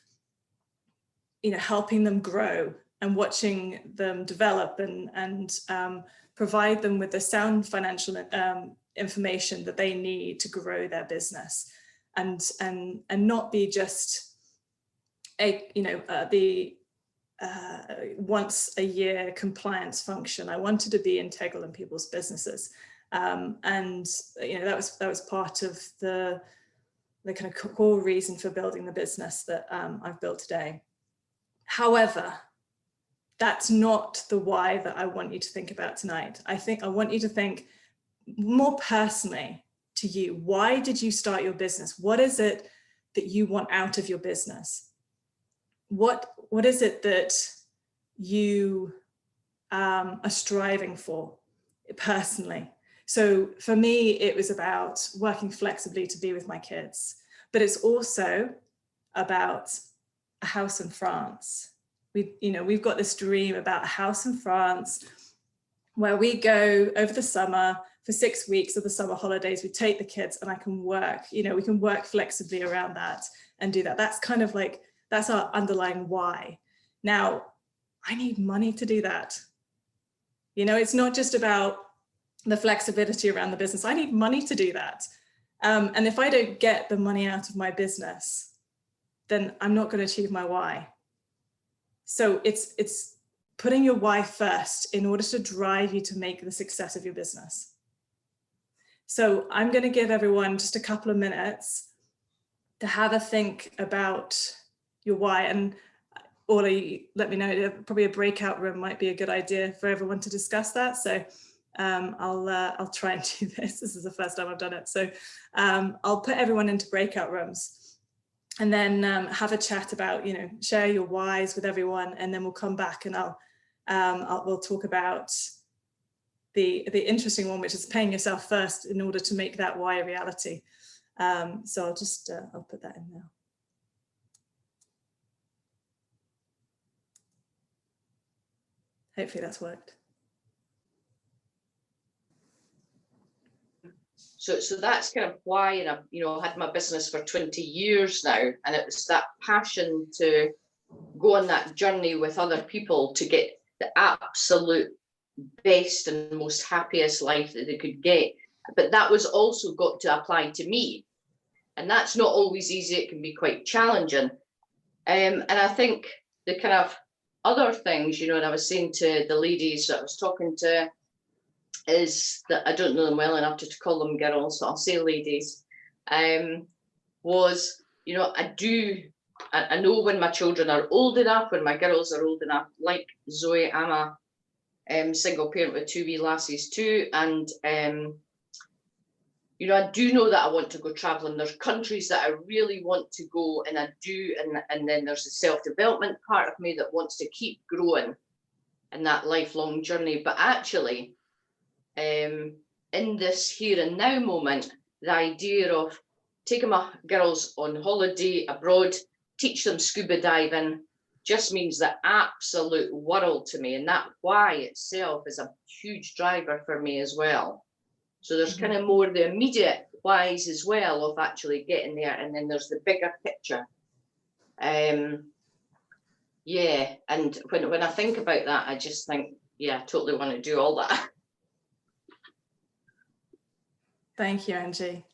you know, helping them grow and watching them develop, and provide them with the sound financial information that they need to grow their business. not be just a, the once a year compliance function. I wanted to be integral in people's businesses. And that was part of the kind of core reason for building the business that I've built today. However, that's not the why that I want you to think about tonight. I want you to think more personally to you. Why did you start your business? What is it that you want out of your business? What is it that you are striving for personally? So for me, it was about working flexibly to be with my kids, but it's also about a house in France. We've got this dream about a house in France where we go over the summer for 6 weeks of the summer holidays. We take the kids and I can work, we can work flexibly around that and do that. That's kind of like, that's our underlying why. Now, I need money to do that. It's not just about the flexibility around the business. I need money to do that. And if I don't get the money out of my business, then I'm not going to achieve my why. So it's putting your why first in order to drive you to make the success of your business. So I'm going to give everyone just a couple of minutes to have a think about your why. And Orla, let me know, probably a breakout room might be a good idea for everyone to discuss that. So I'll try and do this. This is the first time I've done it. So I'll put everyone into breakout rooms and then have a chat about, share your whys with everyone, and then we'll come back and we'll talk about the interesting one, which is paying yourself first in order to make that why a reality. So I'll just I'll put that in now. Hopefully that's worked. So that's kind of why, and I've had my business for 20 years now, and it was that passion to go on that journey with other people to get the absolute best and most happiest life that they could get. But that was also got to apply to me, and that's not always easy. It can be quite challenging. And I think the kind of other things, and I was saying to the ladies that I was talking to, is that I don't know them well enough to call them girls, so I'll say ladies, was, I know when my children are old enough, when my girls are old enough, like Zoe, I'm a single parent with 2 wee lassies too, and I do know that I want to go traveling. There's countries that I really want to go, and I do, and then there's the self-development part of me that wants to keep growing in that lifelong journey. But actually, in this here and now moment, the idea of taking my girls on holiday abroad, teach them scuba diving, just means the absolute world to me. And that why itself is a huge driver for me as well. So there's kind of more the immediate whys as well of actually getting there. And then there's the bigger picture. Yeah, and when I think about that, I just think, yeah, I totally want to do all that. Thank you, Angie.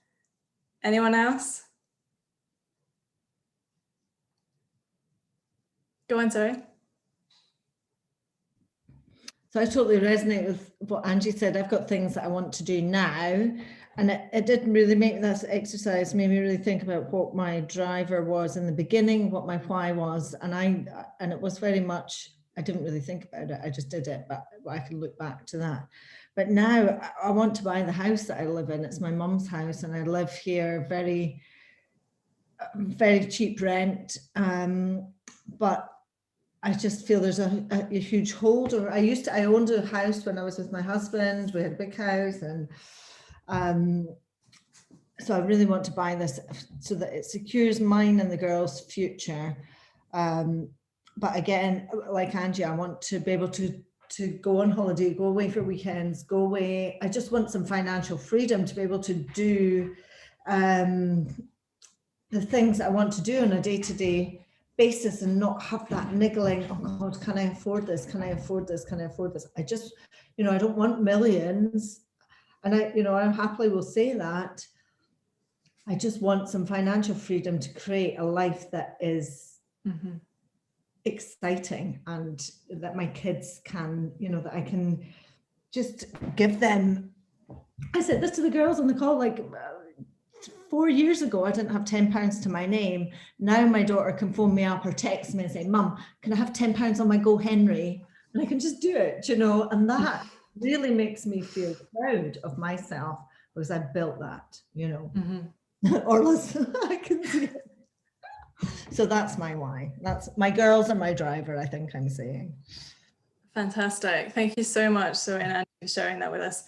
Anyone else? Go on, Zoe. So I totally resonate with what Angie said. I've got things that I want to do now, and it didn't really make this exercise made me really think about what my driver was in the beginning, what my why was, and it was very much, I didn't really think about it. I just did it, but I can look back to that. But now I want to buy the house that I live in. It's my mum's house, and I live here very, very cheap rent. But I just feel there's a huge hold. Or I owned a house when I was with my husband. We had a big house, and so I really want to buy this so that it secures mine and the girls' future. But again, like Angie, I want to be able to go on holiday, go away for weekends, go away. I just want some financial freedom to be able to do the things I want to do on a day-to-day basis and not have that niggling, oh God, can I afford this? Can I afford this? Can I afford this? I just, I don't want millions. And I happily will say that. I just want some financial freedom to create a life that is exciting, and that my kids can, you know, that I can just give them. I said this to the girls on the call, like 4 years ago, I didn't have £10 to my name. Now my daughter can phone me up or text me and say, Mum, can I have £10 on my Go Henry? And I can just do it, you know, and that really makes me feel proud of myself because I built that, you know. Orla's, I can see it. So that's my why. That's my girls are my driver, I think I'm saying. Fantastic. Thank you so much, Zoe and Andy, for sharing that with us.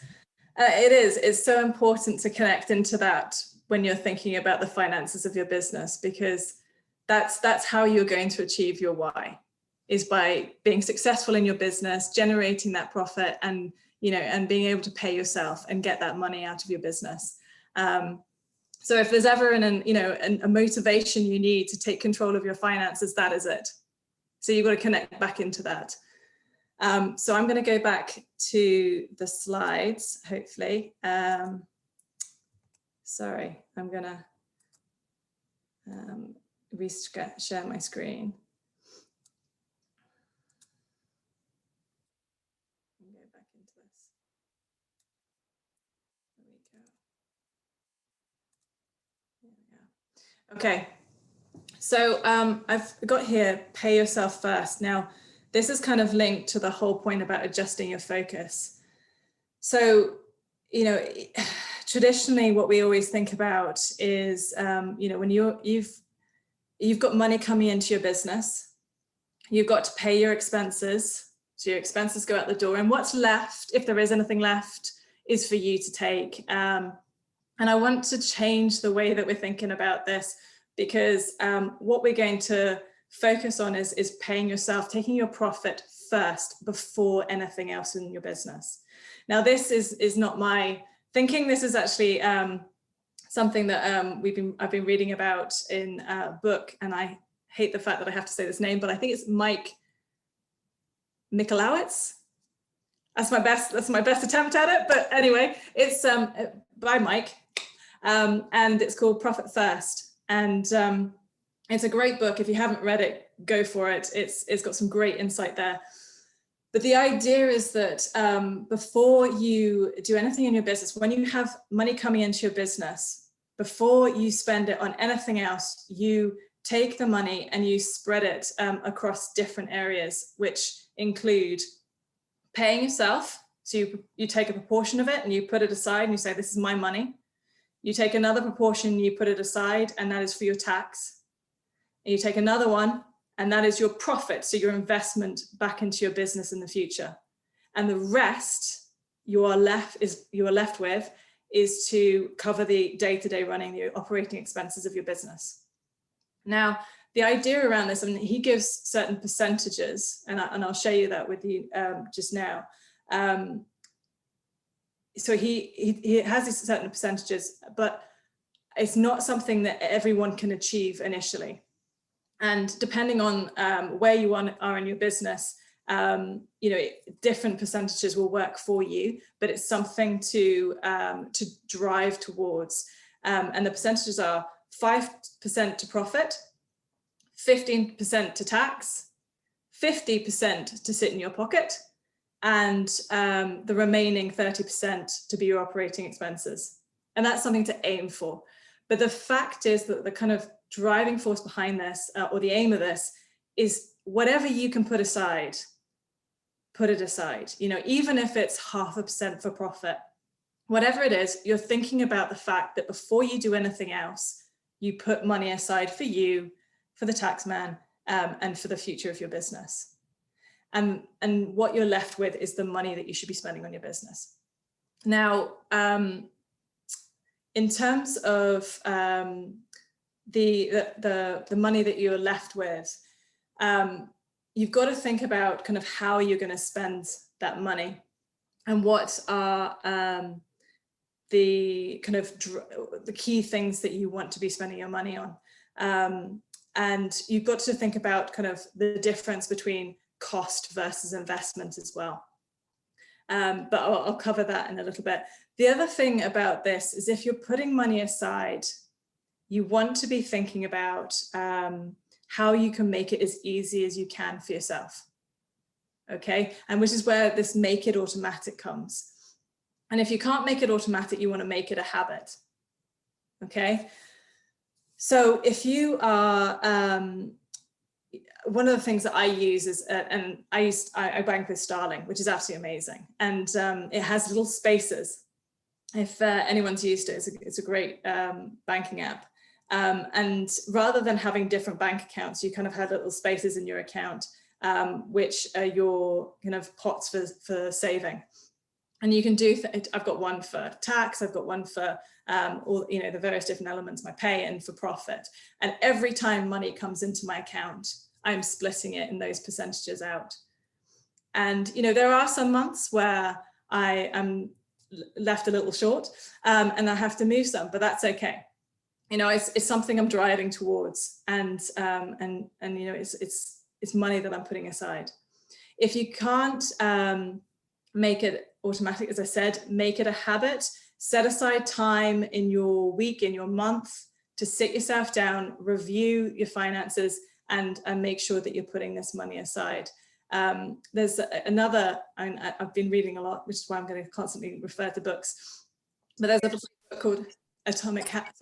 It's so important to connect into that when you're thinking about the finances of your business, because that's how you're going to achieve your why, is by being successful in your business, generating that profit, and, you know, and being able to pay yourself and get that money out of your business. So if there's ever a motivation you need to take control of your finances, that is it. So you've got to connect back into that. So I'm going to go back to the slides, hopefully. Sorry, I'm going to share my screen. Go back into this. There we go. There we go. Okay, so I've got here, pay yourself first. Now, this is kind of linked to the whole point about adjusting your focus. So, you know, traditionally what we always think about is, you know, when you've got money coming into your business, you've got to pay your expenses. So your expenses go out the door, and what's left, if there is anything left, is for you to take. And I want to change the way that we're thinking about this, because what we're going to focus on is paying yourself, taking your profit first before anything else in your business. Now, this is not my thinking. This is actually something that I've been reading about in a book, and I hate the fact that I have to say this name, but I think it's Mike Michalowicz. That's my best attempt at it. But anyway, it's by Mike, and it's called Profit First. And it's a great book. If you haven't read it, go for it. It's got some great insight there. But the idea is that before you do anything in your business, when you have money coming into your business, before you spend it on anything else, you take the money and you spread it across different areas, which include paying yourself. So you take a proportion of it and you put it aside and you say, this is my money. You take another proportion, you put it aside, and that is for your tax. And you take another one, and that is your profit, so your investment back into your business in the future. And the rest you are left with is to cover the day-to-day running, the operating expenses of your business. Now, the idea around this, I mean, he gives certain percentages, and I'll show you that with you just now. So he has these certain percentages, but it's not something that everyone can achieve initially. And depending on where you are in your business, you know, different percentages will work for you, but it's something to drive towards. And the percentages are 5% to profit, 15% to tax, 50% to sit in your pocket, and the remaining 30% to be your operating expenses. And that's something to aim for. But the fact is that the kind of driving force behind this, or the aim of this, is whatever you can put aside, put it aside. You know, even if it's 0.5% for profit, whatever it is, you're thinking about the fact that before you do anything else, you put money aside for you, for the tax man, and for the future of your business. And what you're left with is the money that you should be spending on your business. Now, in terms of the money that you're left with, you've got to think about kind of how you're going to spend that money, and what are the kind of the key things that you want to be spending your money on. And you've got to think about kind of the difference between cost versus investment as well. But I'll cover that in a little bit. The other thing about this is, if you're putting money aside you want to be thinking about how you can make it as easy as you can for yourself. Okay, and which is where this make it automatic comes. And if you can't make it automatic, you want to make it a habit. Okay, so if you are, one of the things that I use is, and I bank with Starling, which is absolutely amazing. And it has little spaces. If anyone's used it, it's a great banking app. And rather than having different bank accounts, you kind of have little spaces in your account, which are your kind of pots for saving. And you can do, I've got one for tax, I've got one for all, you know, the various different elements, my pay and for profit. And every time money comes into my account, I'm splitting it in those percentages out. And, you know, there are some months where I am left a little short and I have to move some, but that's okay. You know, it's something I'm driving towards, and you know, it's money that I'm putting aside. If you can't make it automatic, as I said, make it a habit. Set aside time in your week, in your month, to sit yourself down, review your finances, and make sure that you're putting this money aside. There's another, I've been reading a lot, which is why I'm going to constantly refer to books, but there's a book called Atomic Habits.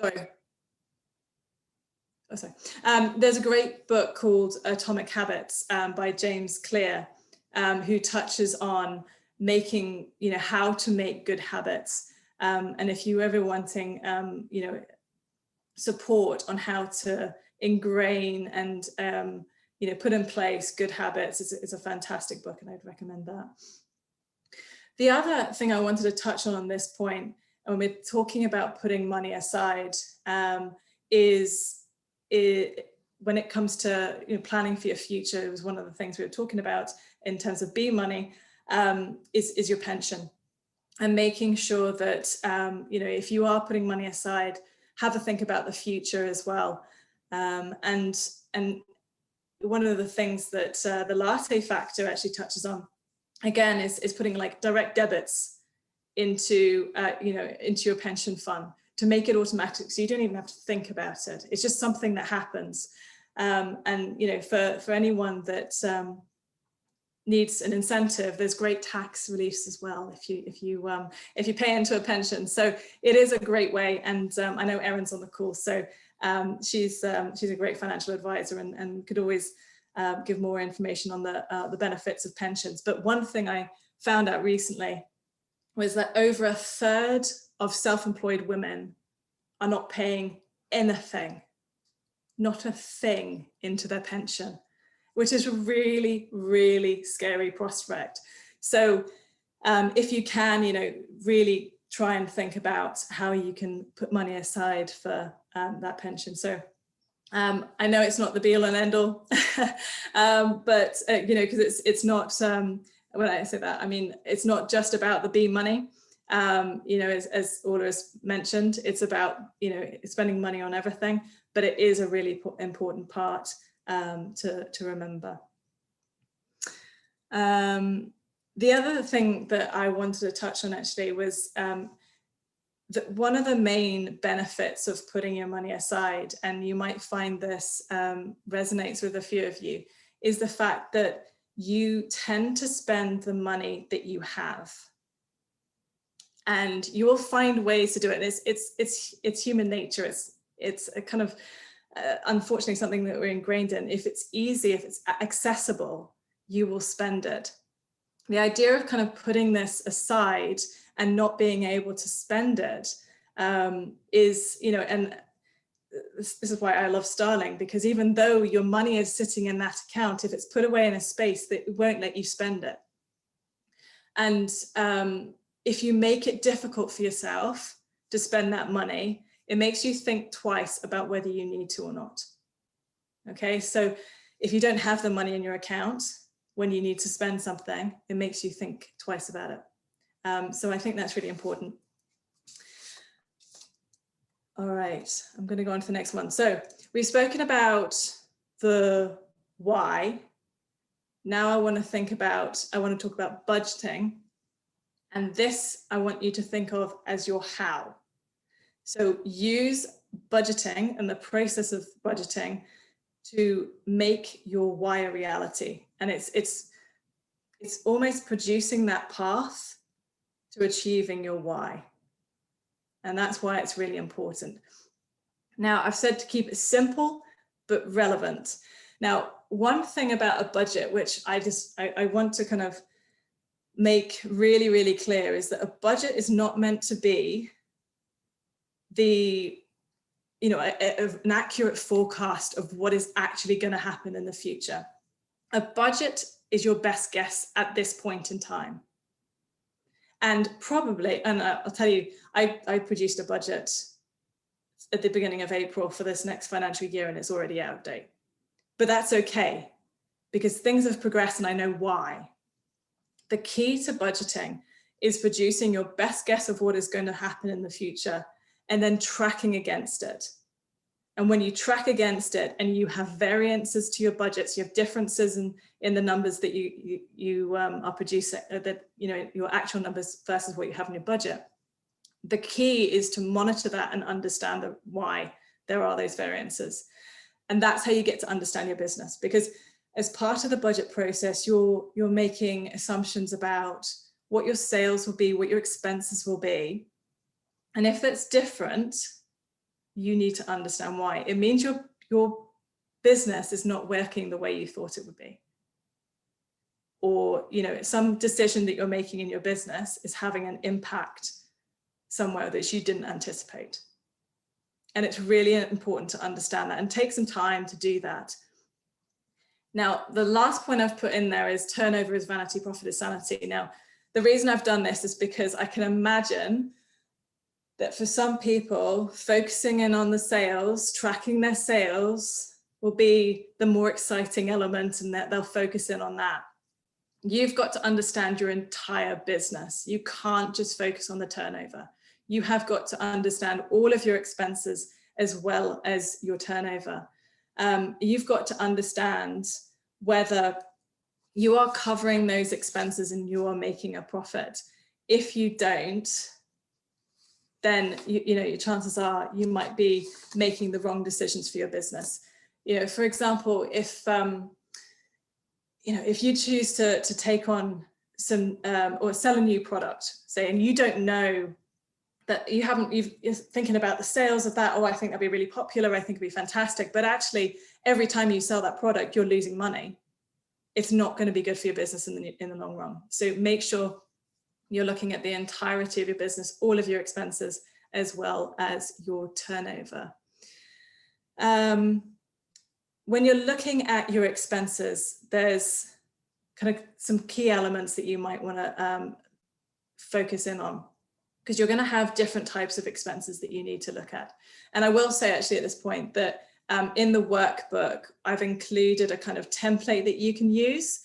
There's a great book called Atomic Habits by James Clear, who touches on making, you know, how to make good habits. And if you're ever wanting, you know, support on how to ingrain and, you know, put in place good habits, it's a fantastic book, and I'd recommend that. The other thing I wanted to touch on this point, when we're talking about putting money aside, is when it comes to, you know, planning for your future. It was one of the things we were talking about in terms of B money, is your pension, and making sure that, you know, if you are putting money aside, have a think about the future as well. And one of the things that the latte factor actually touches on, again, is putting like direct debits into, you know, into your pension fund to make it automatic, so you don't even have to think about it. It's just something that happens. And, you know, for anyone that needs an incentive, there's great tax reliefs as well if you pay into a pension. So it is a great way. And I know Erin's on the call, so she's a great financial advisor and could always give more information on the benefits of pensions. But one thing I found out recently was that over 1/3 of self-employed women are not paying anything, not a thing, into their pension, which is a really, really scary prospect. So if you can, you know, really try and think about how you can put money aside for that pension. So I know it's not the be all and end all, but you know, because it's not, when I say that, I mean, it's not just about the B money. You know, as Orla has mentioned, it's about, you know, spending money on everything, but it is a really important part to remember. The other thing that I wanted to touch on actually was that one of the main benefits of putting your money aside, and you might find this resonates with a few of you, is the fact that you tend to spend the money that you have. And you will find ways to do it. It's human nature. It's a kind of, unfortunately, something that we're ingrained in. If it's easy, if it's accessible, you will spend it. The idea of kind of putting this aside and not being able to spend it is, you know, and this is why I love Starling, because even though your money is sitting in that account, if it's put away in a space, that won't let you spend it. And if you make it difficult for yourself to spend that money, it makes you think twice about whether you need to or not. Okay, so if you don't have the money in your account when you need to spend something, it makes you think twice about it. So I think that's really important. All right, I'm going to go on to the next one. So we've spoken about the why. Now I want to talk about budgeting. And this I want you to think of as your how. So use budgeting and the process of budgeting to make your why a reality. And it's almost producing that path to achieving your why. And that's why it's really important. Now, I've said to keep it simple, but relevant. Now, one thing about a budget, which I want to kind of make really, really clear, is that a budget is not meant to be the, you know, an accurate forecast of what is actually going to happen in the future. A budget is your best guess at this point in time. And probably, and I'll tell you, I produced a budget at the beginning of April for this next financial year, and it's already out of date. But that's okay, because things have progressed and I know why. The key to budgeting is producing your best guess of what is going to happen in the future and then tracking against it. And when you track against it and you have variances to your budgets, you have differences in the numbers that you are producing, that, you know, your actual numbers versus what you have in your budget. The key is to monitor that and understand why there are those variances. And that's how you get to understand your business, because as part of the budget process, you're making assumptions about what your sales will be, what your expenses will be. And if it's different, you need to understand why. It means your business is not working the way you thought it would be. Or, you know, some decision that you're making in your business is having an impact somewhere that you didn't anticipate. And it's really important to understand that and take some time to do that. Now, the last point I've put in there is turnover is vanity, profit is sanity. Now, the reason I've done this is because I can imagine that for some people, focusing in on the sales, tracking their sales will be the more exciting element, and that they'll focus in on that. You've got to understand your entire business. You can't just focus on the turnover. You have got to understand all of your expenses as well as your turnover. You've got to understand whether you are covering those expenses and you are making a profit. If you don't, then you know, your chances are you might be making the wrong decisions for your business. You know, for example, if you know, if you choose to take on some or sell a new product, say, and you don't know that you're thinking about the sales of that, oh, I think that'd be really popular, I think it'd be fantastic, but actually every time you sell that product, you're losing money. It's not going to be good for your business in the long run. So make sure you're looking at the entirety of your business, all of your expenses, as well as your turnover. When you're looking at your expenses, there's kind of some key elements that you might want to focus in on, because you're going to have different types of expenses that you need to look at. And I will say actually at this point that in the workbook, I've included a kind of template that you can use.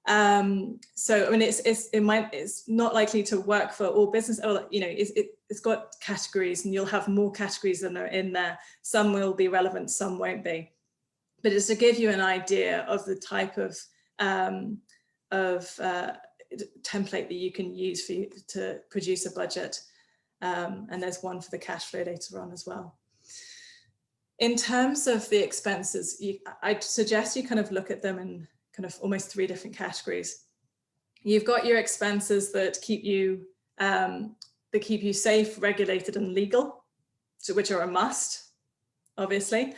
So I mean, it's not likely to work for all business, or, you know, it's got categories, and you'll have more categories than are in there. Some will be relevant, some won't be. But it's to give you an idea of the type of template that you can use to produce a budget. And there's one for the cash flow later on as well. In terms of the expenses, I'd suggest you kind of look at them in kind of almost 3 different categories. You've got your expenses that keep you safe, regulated, and legal, so which are a must, obviously.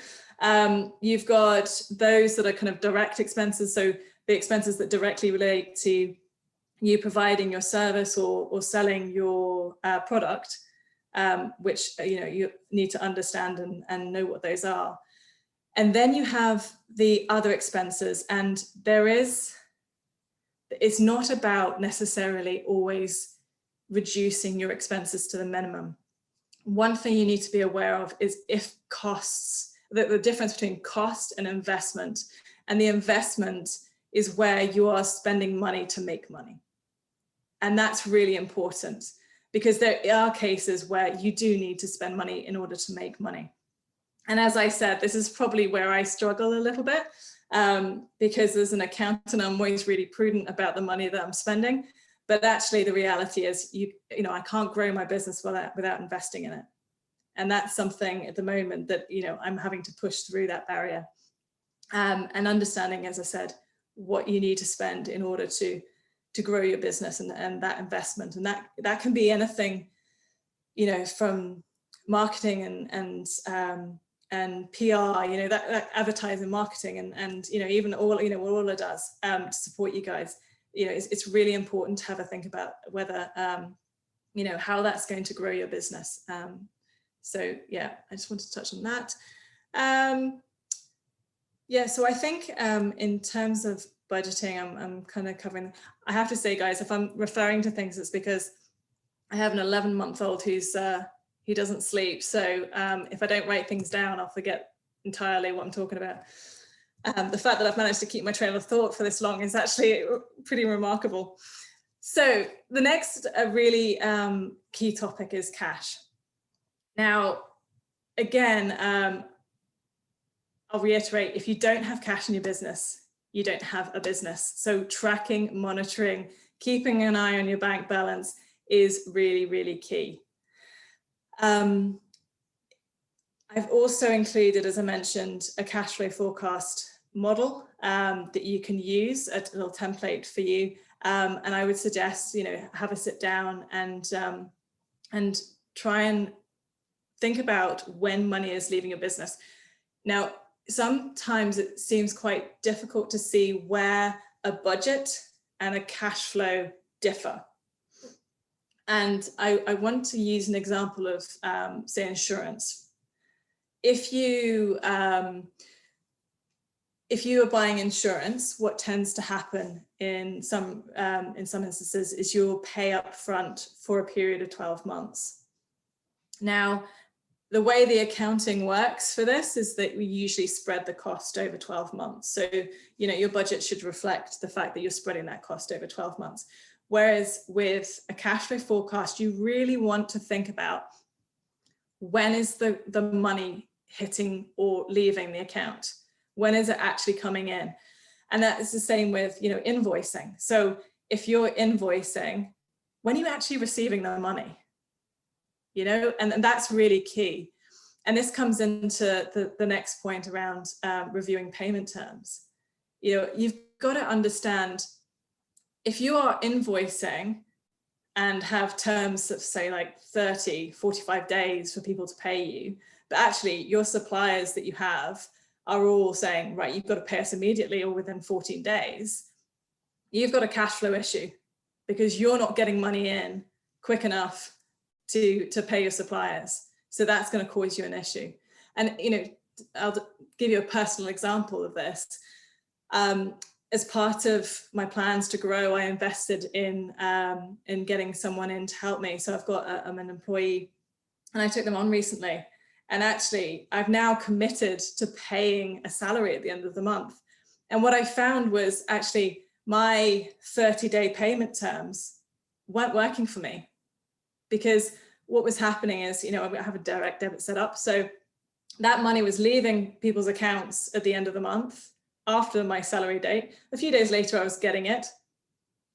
You've got those that are kind of direct expenses, so the expenses that directly relate to you providing your service or selling your product, which, you know, you need to understand and know what those are. And then you have the other expenses, and it's not about necessarily always reducing your expenses to the minimum. One thing you need to be aware of is if costs, the difference between cost and investment. And the investment is where you are spending money to make money. And that's really important, because there are cases where you do need to spend money in order to make money. And as I said, this is probably where I struggle a little bit, because as an accountant, I'm always really prudent about the money that I'm spending. But actually the reality is, you know, I can't grow my business without investing in it. And that's something at the moment that, you know, I'm having to push through that barrier. And understanding, as I said, what you need to spend in order to grow your business, and that investment. And that can be anything, you know, from marketing and PR, you know, that advertising, marketing, and you know, even all, you know, what Orla does to support you guys. You know, it's really important to have a think about whether, you know, how that's going to grow your business. So yeah, I just wanted to touch on that. Yeah, so I think in terms of budgeting, I'm kind of covering. I have to say, guys, if I'm referring to things, it's because I have an 11-month-old who's he doesn't sleep. So if I don't write things down, I'll forget entirely what I'm talking about. The fact that I've managed to keep my trail of thought for this long is actually pretty remarkable. So the next really key topic is cash. Now, again, I'll reiterate, if you don't have cash in your business, you don't have a business. So tracking, monitoring, keeping an eye on your bank balance is really, really key. I've also included, as I mentioned, a cash flow forecast model that you can use, a little template for you. And I would suggest, you know, have a sit down and try and think about when money is leaving your business. Now, sometimes it seems quite difficult to see where a budget and a cash flow differ. And I want to use an example of, say, insurance. If you are buying insurance, what tends to happen in some instances is you'll pay up front for a period of 12 months. Now, the way the accounting works for this is that we usually spread the cost over 12 months. So, you know, your budget should reflect the fact that you're spreading that cost over 12 months. Whereas with a cash flow forecast, you really want to think about when is the money hitting or leaving the account? When is it actually coming in? And that is the same with, you know, invoicing. So if you're invoicing, when are you actually receiving the money? You know, and that's really key. And this comes into the next point around reviewing payment terms. You know, you've got to understand, if you are invoicing and have terms of, say, like 30, 45 days for people to pay you, but actually your suppliers that you have are all saying, right, you've got to pay us immediately or within 14 days, you've got a cash flow issue because you're not getting money in quick enough to pay your suppliers. So that's going to cause you an issue. And, you know, I'll give you a personal example of this. As part of my plans to grow, I invested in getting someone in to help me. So I've got I'm an employee, and I took them on recently. And actually, I've now committed to paying a salary at the end of the month. And what I found was actually my 30-day payment terms weren't working for me. Because what was happening is, you know, I have a direct debit set up. So that money was leaving people's accounts at the end of the month after my salary date. A few days later, I was getting it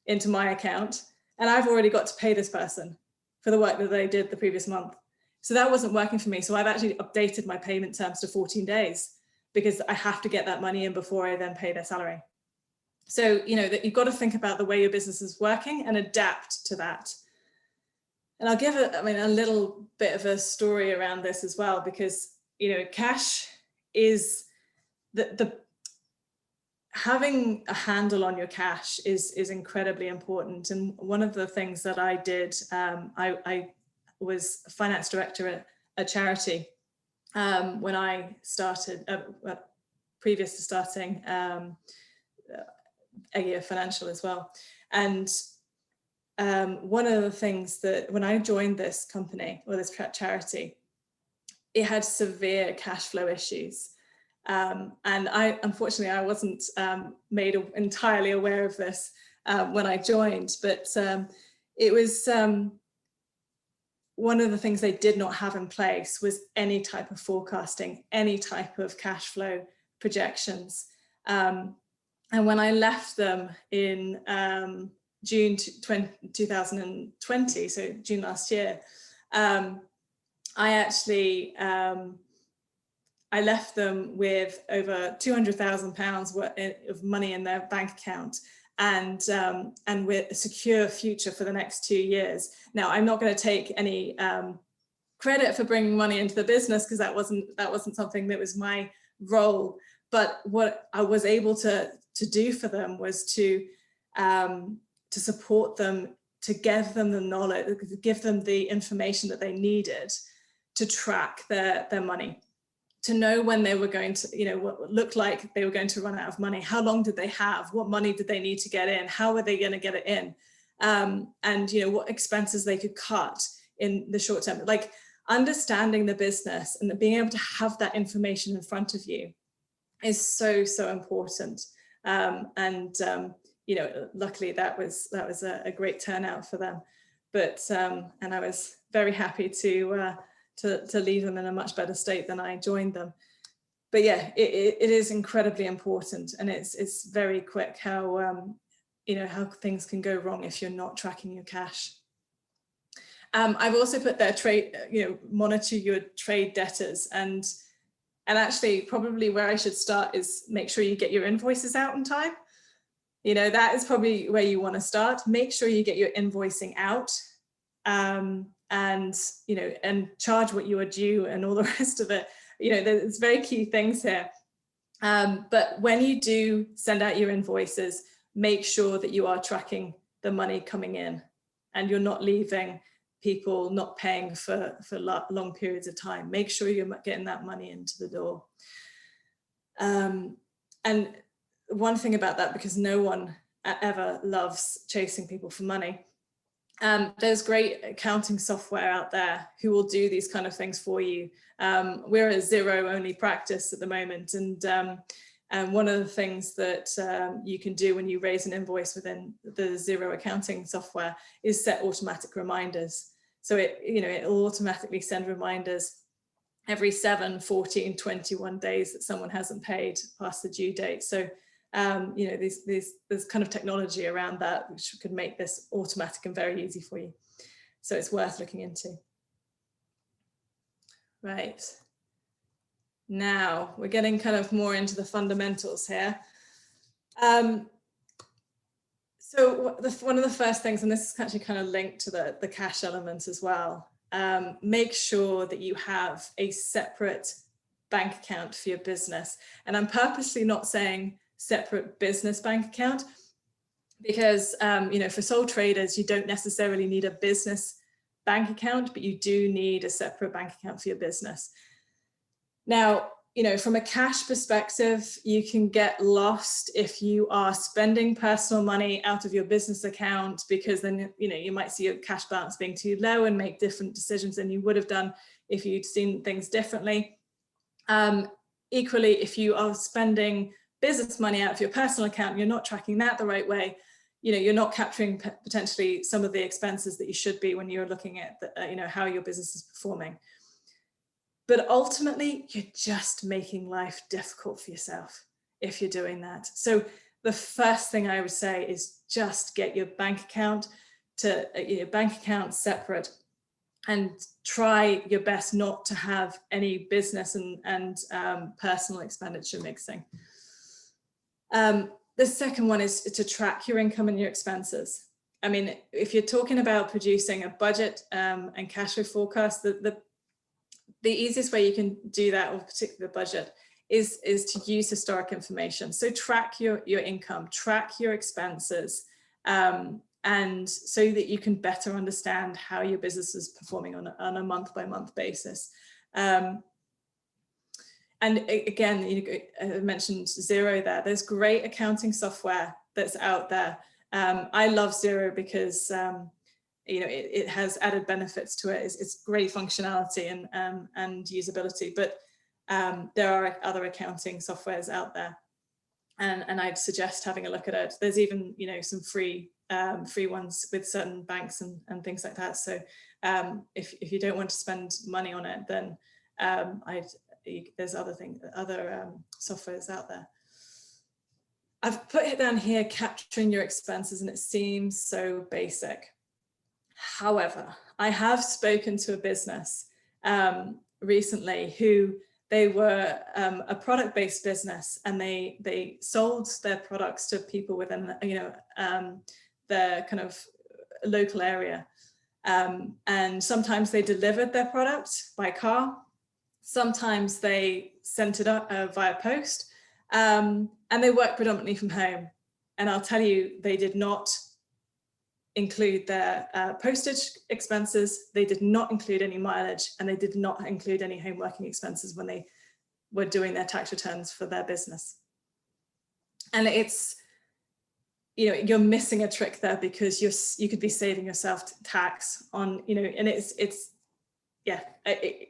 into my account, and I've already got to pay this person for the work that they did the previous month. So that wasn't working for me. So I've actually updated my payment terms to 14 days because I have to get that money in before I then pay their salary. So, you know, that you've got to think about the way your business is working and adapt to that. And I'll give a little bit of a story around this as well, because, you know, cash is having a handle on your cash is incredibly important. And one of the things that I did, I was finance director at a charity when I started, previous to starting A Year Financial as well. And one of the things that when I joined this company or this charity, it had severe cash flow issues. And unfortunately, I wasn't made entirely aware of this when I joined, but it was one of the things they did not have in place was any type of forecasting, any type of cash flow projections. And when I left them in June 2020, so June last year, I actually, I left them with over £200,000 worth of money in their bank account, and with a secure future for the next 2 years. Now, I'm not going to take any credit for bringing money into the business, because that wasn't something that was my role. But what I was able to do for them was to support them, to give them the knowledge, give them the information that they needed to track their money, to know when they were going to, you know, what looked like they were going to run out of money. How long did they have? What money did they need to get in? How were they going to get it in? And, you know, what expenses they could cut in the short term. Like, understanding the business and being able to have that information in front of you is so, so important. You know, luckily that was a great turnout for them. But and I was very happy to leave them in a much better state than I joined them. But yeah, it is incredibly important, and it's very quick how you know, how things can go wrong if you're not tracking your cash. I've also put there trade, you know, monitor your trade debtors, and actually probably where I should start is make sure you get your invoices out in time. You know, that is probably where you want to start. Make sure you get your invoicing out, and, you know, and charge what you are due and all the rest of it. You know, there's very key things here. But when you do send out your invoices, make sure that you are tracking the money coming in, and you're not leaving people not paying for long periods of time. Make sure you're getting that money into the door. And one thing about that, because no one ever loves chasing people for money, there's great accounting software out there who will do these kind of things for you. We're a Xero only practice at the moment, and one of the things that you can do when you raise an invoice within the Xero accounting software is set automatic reminders. So it'll automatically send reminders every 7, 14, 21 days that someone hasn't paid past the due date. So you know, there's kind of technology around that which could make this automatic and very easy for you. So it's worth looking into. Right. Now we're getting kind of more into the fundamentals here. So one of the first things, and this is actually kind of linked to the cash element as well, make sure that you have a separate bank account for your business. And I'm purposely not saying separate business bank account, because you know, for sole traders, you don't necessarily need a business bank account, but you do need a separate bank account for your business. Now, you know, from a cash perspective, you can get lost if you are spending personal money out of your business account, because then, you know, you might see your cash balance being too low and make different decisions than you would have done if you'd seen things differently. Equally, if you are spending business money out of your personal account and you're not tracking that the right way, you know, you're not capturing potentially some of the expenses that you should be when you're looking at you know, how your business is performing. But ultimately, you're just making life difficult for yourself if you're doing that. So the first thing I would say is just get your bank account separate, and try your best not to have any business and personal expenditure mixing. The second one is to track your income and your expenses. I mean, if you're talking about producing a budget and cash flow forecast, the easiest way you can do that, or particularly the budget, is to use historic information. So track your income, track your expenses, and so that you can better understand how your business is performing on a month-by-month basis. And again, I mentioned Xero there. There's great accounting software that's out there. I love Xero because you know, it has added benefits to it. It's great functionality and usability, but there are other accounting softwares out there, and I'd suggest having a look at it. There's even, you know, some free ones with certain banks and things like that. So if you don't want to spend money on it, then there's other softwares out there. I've put it down here, capturing your expenses, and it seems so basic. However, I have spoken to a business recently who they were a product-based business, and they sold their products to people within, you know, their kind of local area. And sometimes they delivered their product by car, sometimes they sent it up via post, and they worked predominantly from home. And I'll tell you, they did not include their postage expenses, they did not include any mileage, and they did not include any home working expenses when they were doing their tax returns for their business. And it's, you know, you're missing a trick there, because you could be saving yourself tax on, you know, and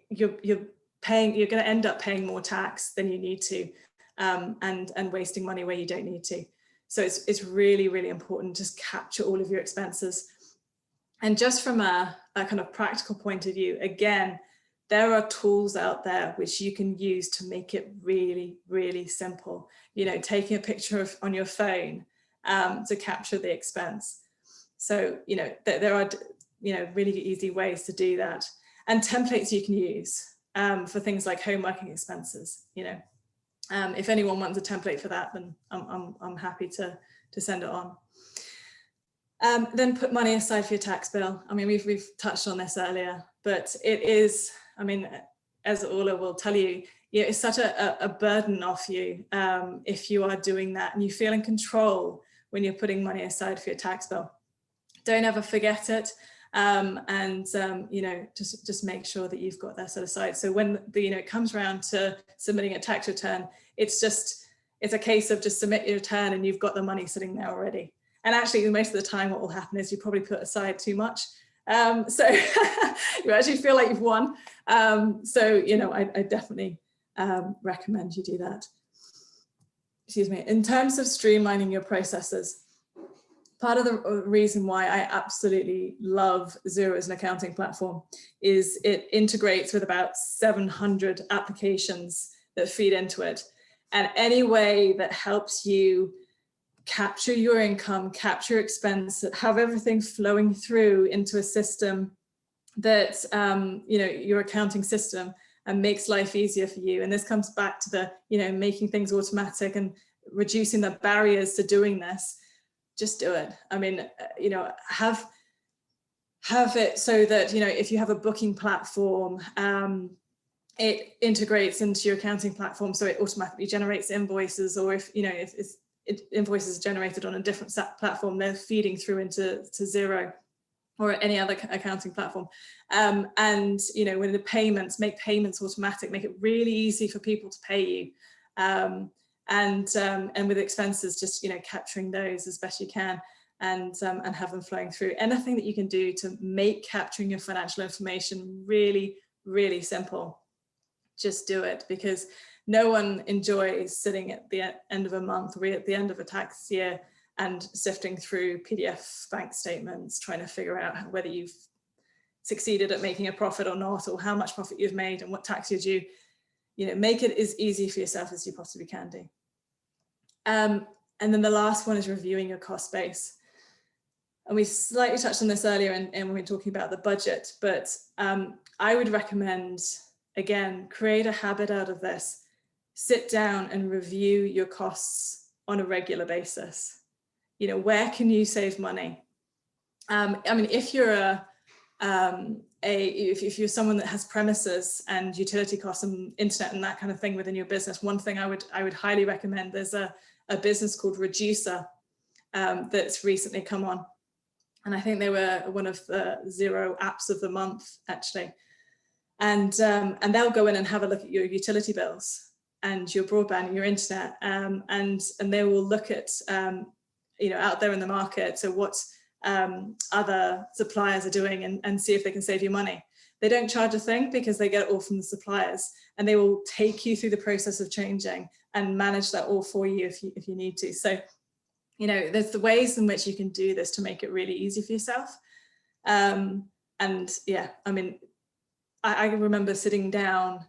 you're going to end up paying more tax than you need to, and wasting money where you don't need to. So it's really, really important to just capture all of your expenses. And just from a kind of practical point of view, again, there are tools out there which you can use to make it really, really simple. You know, taking a picture on your phone to capture the expense. So, you know, there are, you know, really really easy ways to do that, and templates you can use for things like home working expenses. You know, if anyone wants a template for that, then I'm happy to send it on. Then put money aside for your tax bill. I mean, we've touched on this earlier, but it is, I mean, as Orla will tell you, yeah, it's such a burden off you if you are doing that, and you feel in control when you're putting money aside for your tax bill. Don't ever forget it. You know, just make sure that you've got that set aside. So when you know, it comes around to submitting a tax return, it's a case of just submit your return and you've got the money sitting there already. And actually, most of the time, what will happen is you probably put aside too much. So you actually feel like you've won. So, you know, I definitely recommend you do that. Excuse me. In terms of streamlining your processes, part of the reason why I absolutely love Xero as an accounting platform is it integrates with about 700 applications that feed into it. And any way that helps you capture your income, capture expense, have everything flowing through into a system that, you know, your accounting system, and makes life easier for you. And this comes back to the, you know, making things automatic and reducing the barriers to doing this. Just do it. I mean, you know, have it so that, you know, if you have a booking platform, it integrates into your accounting platform, so it automatically generates invoices, or if, you know, if invoices are generated on a different platform, they're feeding through into Xero or any other accounting platform. And, you know, when the payments, make payments automatic, make it really easy for people to pay you. And with expenses, just, you know, capturing those as best you can, and have them flowing through. Anything that you can do to make capturing your financial information really, really simple, just do it, because no one enjoys sitting at the end of a month or at the end of a tax year and sifting through PDF bank statements, trying to figure out whether you've succeeded at making a profit or not, or how much profit you've made and what tax you're due. You know, make it as easy for yourself as you possibly can do. And then the last one is reviewing your cost base. And we slightly touched on this earlier and when we were talking about the budget, but I would recommend, again, create a habit out of this. Sit down and review your costs on a regular basis. You know, where can you save money? I mean, if you're if you're someone that has premises and utility costs and internet and that kind of thing within your business, one thing I would highly recommend, there's a business called Reducer that's recently come on. And I think they were one of the Xero apps of the month, actually. And they'll go in and have a look at your utility bills and your broadband and your internet, and they will look at, you know, out there in the market, so what other suppliers are doing, and see if they can save you money. They don't charge a thing because they get it all from the suppliers, and they will take you through the process of changing and manage that all for you if you need to. So, you know, there's the ways in which you can do this to make it really easy for yourself. And yeah, I mean, I remember sitting down,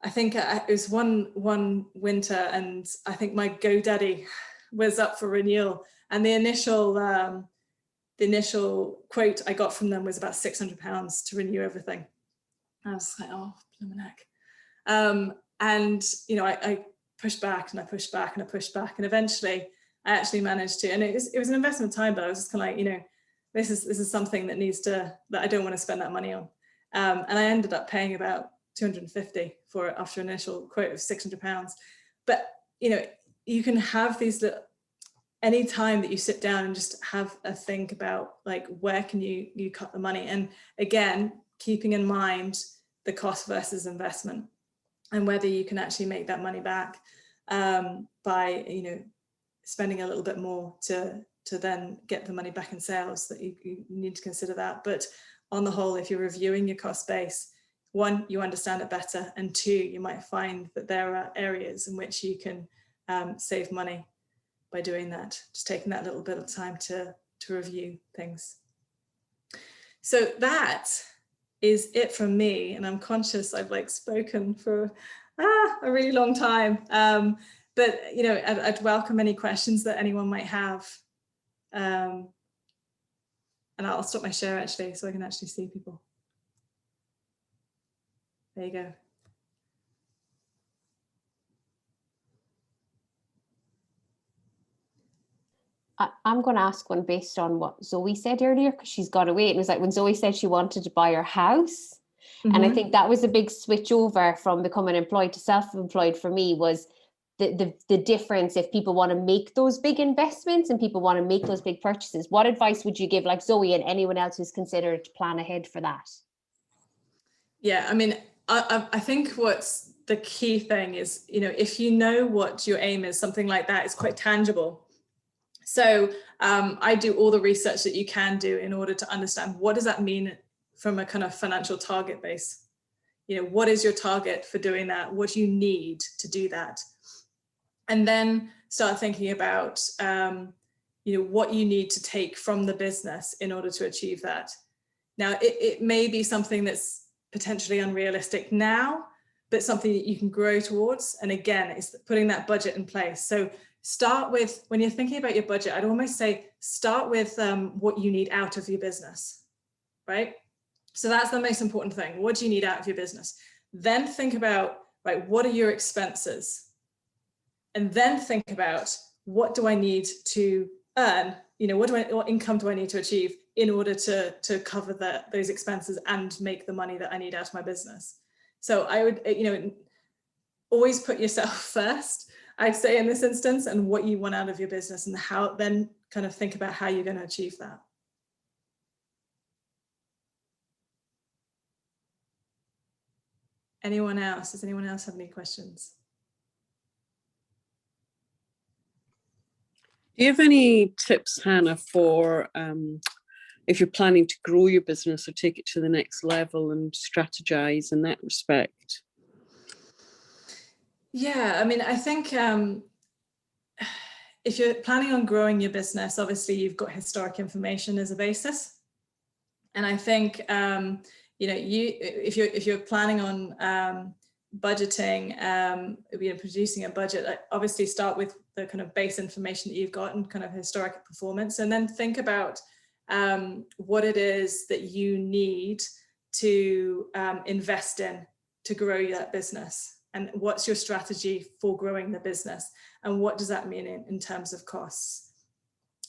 I think it was one winter, and I think my GoDaddy was up for renewal, and the initial quote I got from them was about £600 to renew everything. I was like, oh, blooming heck. And, you know, I pushed back and I pushed back and I pushed back, and eventually I actually managed to, and it was an investment of time, but I was just kind of like, you know, this is something that that I don't want to spend that money on. And I ended up paying about 250 for it after an initial quote of £600. But, you know, you can have these little, any time that you sit down and just have a think about, like, where can you cut the money? And again, keeping in mind the cost versus investment, and whether you can actually make that money back by, you know, spending a little bit more to then get the money back in sales. That you need to consider that. But on the whole, if you're reviewing your cost base, one, you understand it better, and two, you might find that there are areas in which you can save money by doing that, just taking that little bit of time to review things. So that is it from me, and I'm conscious I've like spoken for a really long time, but you know, I'd welcome any questions that anyone might have, and I'll stop my share actually so I can actually see people. There you go. I'm going to ask one based on what Zoe said earlier, because she's got away. It was like when Zoe said she wanted to buy her house. Mm-hmm. And I think that was a big switch over from becoming employed to self-employed for me, was the difference if people want to make those big investments and people want to make those big purchases. What advice would you give, like Zoe and anyone else who's considered to plan ahead for that? Yeah, I mean, I think what's the key thing is, you know, if you know what your aim is, something like that is quite tangible. So I do all the research that you can do in order to understand what does that mean from a kind of financial target base. You know, what is your target for doing that? What do you need to do that? And then start thinking about, you know, what you need to take from the business in order to achieve that. Now, it may be something that's potentially unrealistic now, but something that you can grow towards. And again, it's putting that budget in place. So start with, when you're thinking about your budget, I'd almost say start with what you need out of your business, right? So that's the most important thing. What do you need out of your business? Then think about, right, what are your expenses? And then think about, what do I need to earn? You know, what income do I need to achieve in order to cover those expenses and make the money that I need out of my business? So I would, you know, always put yourself first, I'd say, in this instance, and what you want out of your business, and how, then kind of think about how you're going to achieve that. Anyone else? Does anyone else have any questions? Do you have any tips, Hannah, for if you're planning to grow your business or take it to the next level and strategize in that respect? Yeah, I mean, I think if you're planning on growing your business, obviously you've got historic information as a basis. And I think, you know, if you're planning on budgeting, you know, producing a budget, obviously start with the kind of base information that you've got and kind of historic performance, and then think about what it is that you need to invest in to grow that business, and what's your strategy for growing the business, and what does that mean in terms of costs.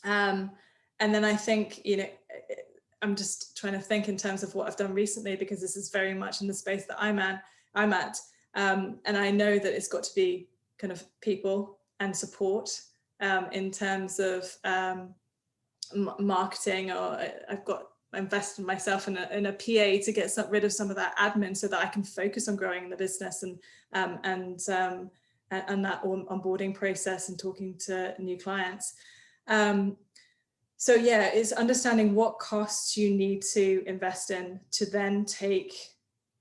And then I think, you know, I'm just trying to think in terms of what I've done recently, because this is very much in the space that I'm at. And I know that it's got to be kind of people and support in terms of marketing, or I invested myself in a PA to get rid of some of that admin so that I can focus on growing the business and that onboarding process and talking to new clients. So yeah, it's understanding what costs you need to invest in to then take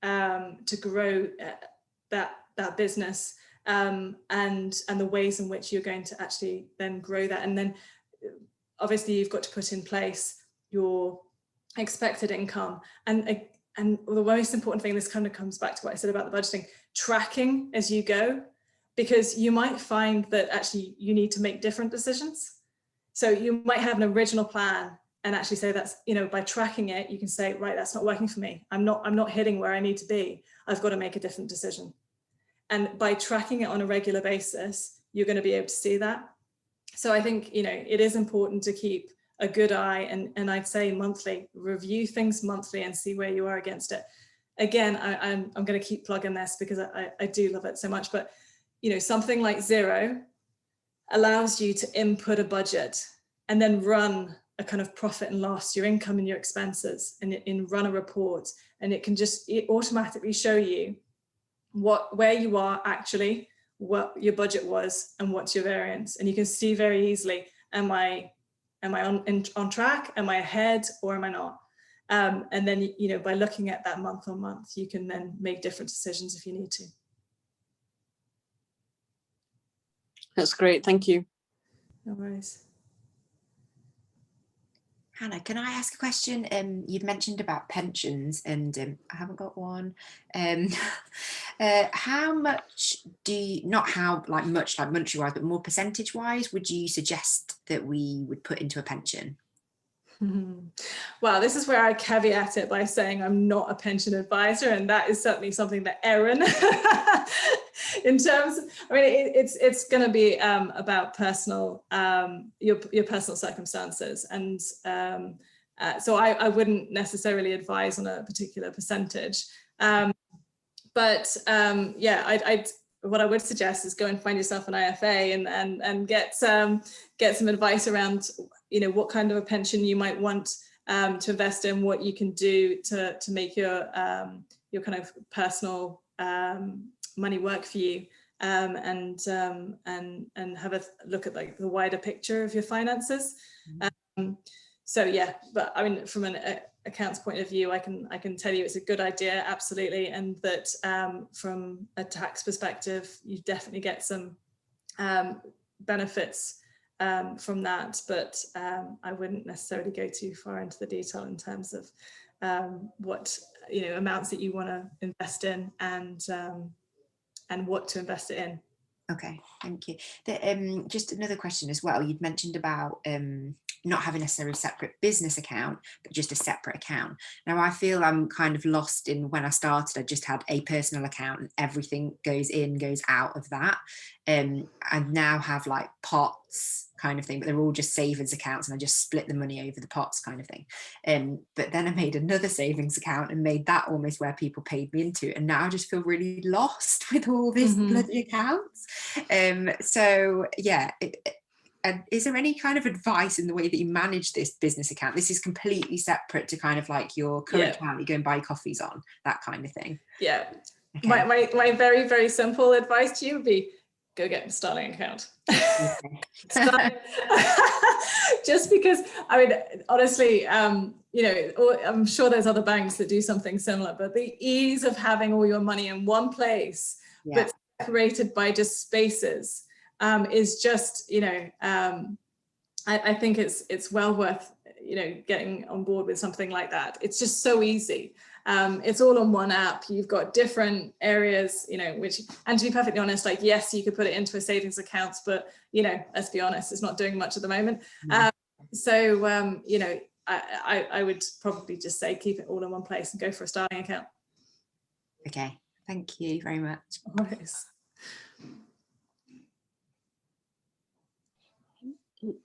to grow that business, and the ways in which you're going to actually then grow that. And then obviously you've got to put in place your expected income, and the most important thing, this kind of comes back to what I said about the budgeting, tracking as you go, because you might find that actually you need to make different decisions. So you might have an original plan actually say that's, you know, by tracking it, you can say, right, that's not working for me. I'm not hitting where I need to be. I've got to make a different decision. And by tracking it on a regular basis, you're going to be able to see that. So I think, you know, it is important to keep a good eye, and I'd say monthly, review things monthly and see where you are against it. Again, I'm going to keep plugging this because I do love it so much, but, you know, something like Xero allows you to input a budget and then run a kind of profit and loss, your income and your expenses, and run a report, and it automatically show you where you are actually, what your budget was, and what's your variance. And you can see very easily, am I on track? Am I ahead, or am I not? And then, you know, by looking at that month on month, you can then make different decisions if you need to. That's great. Thank you. No worries. Hannah, can I ask a question? You've mentioned about pensions, and I haven't got one. How much do you, not how like much like monetary wise, but more percentage wise, would you suggest that we would put into a pension? Well, this is where I caveat it by saying I'm not a pension advisor, and that is certainly something that Erin, in terms of, I mean, it's going to be about personal, your personal circumstances, and so I wouldn't necessarily advise on a particular percentage, but yeah, what I would suggest is go and find yourself an IFA and get some advice around, you know, what kind of a pension you might want to invest in, what you can do to make your kind of personal money work for you, and have a look at like the wider picture of your finances. So yeah, but I mean, from an accounts point of view, I can tell you it's a good idea, absolutely, and that from a tax perspective, you definitely get some benefits from that, but I wouldn't necessarily go too far into the detail in terms of what, you know, amounts that you want to invest in, and what to invest it in. Okay, thank you. Just another question as well. You'd mentioned about not having necessarily a separate business account, but just a separate account. Now I feel I'm kind of lost in, when I started, I just had a personal account and everything goes in, goes out of that. I now have like pots kind of thing, but they're all just savings accounts, and I just split the money over the pots kind of thing. But then I made another savings account and made that almost where people paid me into, and now I just feel really lost with all this bloody accounts. So yeah, and is there any kind of advice in the way that you manage this business account? This is completely separate to kind of like your current account you go and buy coffees on, that kind of thing. Yeah. Okay. My very, very simple advice to you would be, go get a Starling account. Okay. Just because, I mean, honestly, you know, I'm sure there's other banks that do something similar, but the ease of having all your money in one place, but separated by just spaces, is just, you know, I think it's well worth, you know, getting on board with something like that. It's just so easy. It's all on one app. You've got different areas, you know, which, and to be perfectly honest, like, yes, you could put it into a savings account, but, you know, let's be honest, it's not doing much at the moment. So, you know, I would probably just say keep it all in one place and go for a Starling account. Okay, thank you very much. Always.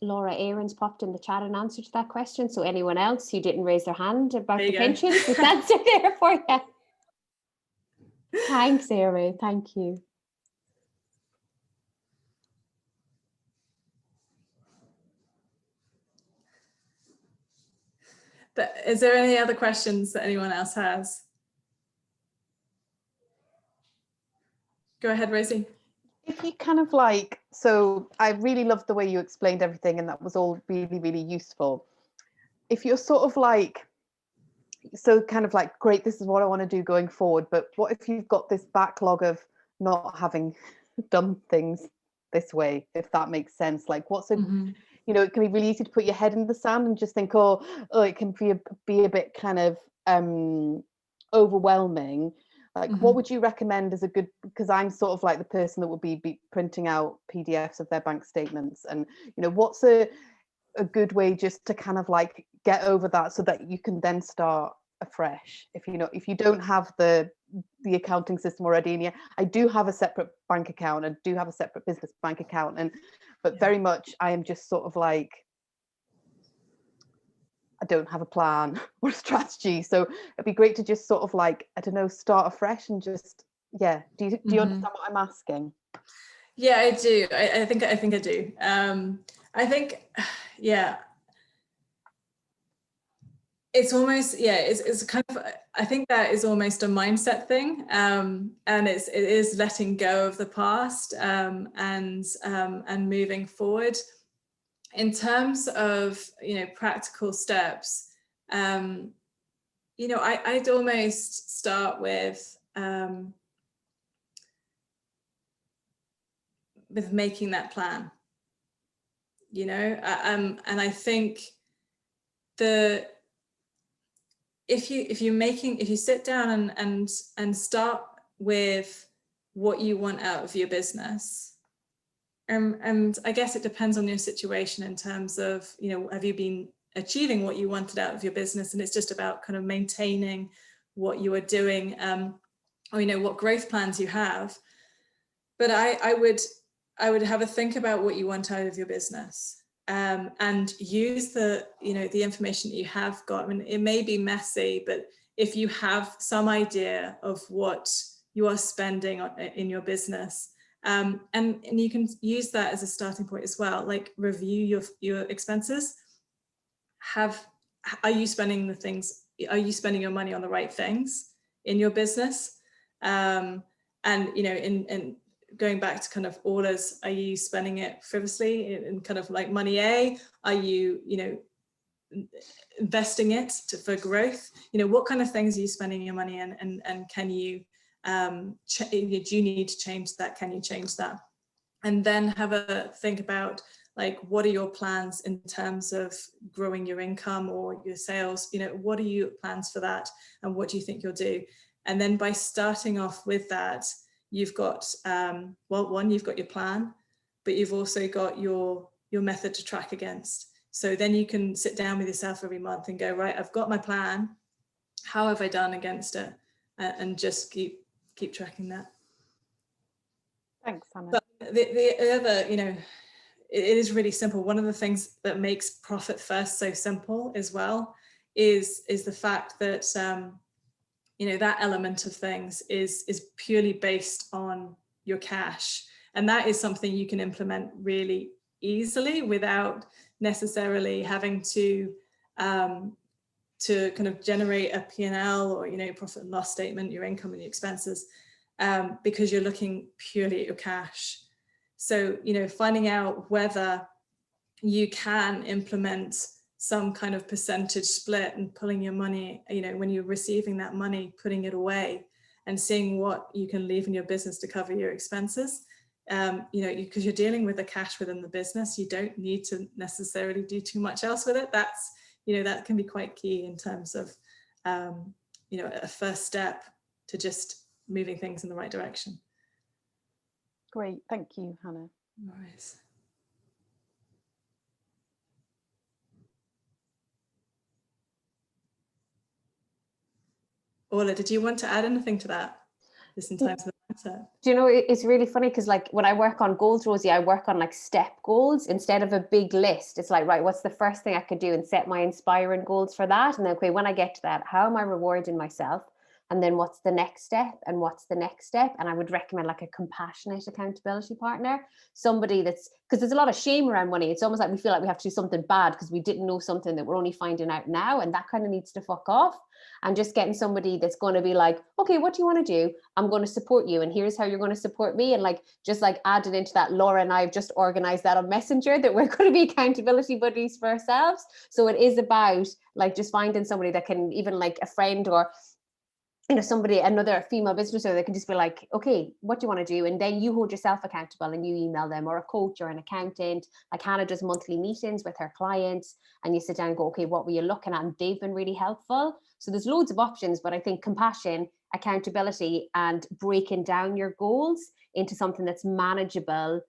Laura, Aaron's popped in the chat an answer to that question. So anyone else who didn't raise their hand about the pensions, the answer there for you. Thanks, Aaron. Thank you. But is there any other questions that anyone else has? Go ahead, Rosie. If you kind of like, so I really loved the way you explained everything, and that was all really, really useful. If you're sort of like, so kind of like, great, this is what I want to do going forward, but what if you've got this backlog of not having done things this way, if that makes sense? Like, what's a, you know, it can be really easy to put your head in the sand and just think, oh, it can be a bit kind of overwhelming. Like, what would you recommend as a good, because I'm sort of like the person that would be printing out PDFs of their bank statements, and, you know, what's a, a good way just to kind of like get over that, so that you can then start afresh. If you don't have the accounting system already. And I do have a separate bank account, and do have a separate business bank account, but very much I am just sort of like, I don't have a plan or a strategy. So it'd be great to just sort of like, I don't know, start afresh and just, yeah. Do you understand what I'm asking? Yeah, I do. I think I do. I think, yeah. It's almost, yeah, it's kind of, I think that is almost a mindset thing. And it is letting go of the past, and moving forward. In terms of, practical steps, I'd almost start with making that plan, and I think if you sit down and start with what you want out of your business, and I guess it depends on your situation in terms of, have you been achieving what you wanted out of your business, and it's just about kind of maintaining what you are doing, or what growth plans you have. But I would have a think about what you want out of your business. And use the information that you have got. I mean, it may be messy, but if you have some idea of what you are spending in your business, and you can use that as a starting point as well, like review your expenses. Are you spending your money on the right things in your business? And in going back to kind of Orla's, are you spending it frivolously in kind of like money A? Are you, investing it for growth? What kind of things are you spending your money in, and can you, do you need to change that? Can you change that? And then have a think about, like, what are your plans in terms of growing your income or your sales? What are your plans for that? And what do you think you'll do? And then by starting off with that, you've got, you've got your plan, but you've also got your method to track against. So then you can sit down with yourself every month and go, right, I've got my plan. How have I done against it? And just keep tracking that. Thanks, Hannah. But the other, it is really simple. One of the things that makes Profit First so simple as well is the fact that, that element of things is purely based on your cash. And that is something you can implement really easily without necessarily having to kind of generate a P&L or, profit and loss statement, your income and your expenses, because you're looking purely at your cash. So, finding out whether you can implement some kind of percentage split and pulling your money, when you're receiving that money, putting it away and seeing what you can leave in your business to cover your expenses. Because you're dealing with the cash within the business, you don't need to necessarily do too much else with it. That's, that can be quite key in terms of, a first step to just moving things in the right direction. Great, thank you, Hannah. Nice. Orla, did you want to add anything to that? Just in terms of the mindset. Do you know, it's really funny because, like, when I work on goals, Rosie, I work on like step goals instead of a big list. It's like, right, what's the first thing I could do, and set my inspiring goals for that. And then, okay, when I get to that, how am I rewarding myself? And then what's the next step, and what's the next step? And I would recommend like a compassionate accountability partner, somebody that's, because there's a lot of shame around money. It's almost like we feel like we have to do something bad because we didn't know something that we're only finding out now. And that kind of needs to fuck off. And just getting somebody that's going to be like, okay, what do you want to do? I'm going to support you. And here's how you're going to support me. And like, just like added into that, Laura and I have just organized that on Messenger, that we're going to be accountability buddies for ourselves. So it is about like just finding somebody that can, even like a friend or, somebody, another female business owner that can just be like, okay, what do you want to do? And then you hold yourself accountable and you email them, or a coach or an accountant. Like Hannah does monthly meetings with her clients, and you sit down and go, okay, what were you looking at? And they've been really helpful. So there's loads of options, but I think compassion, accountability, and breaking down your goals into something that's manageable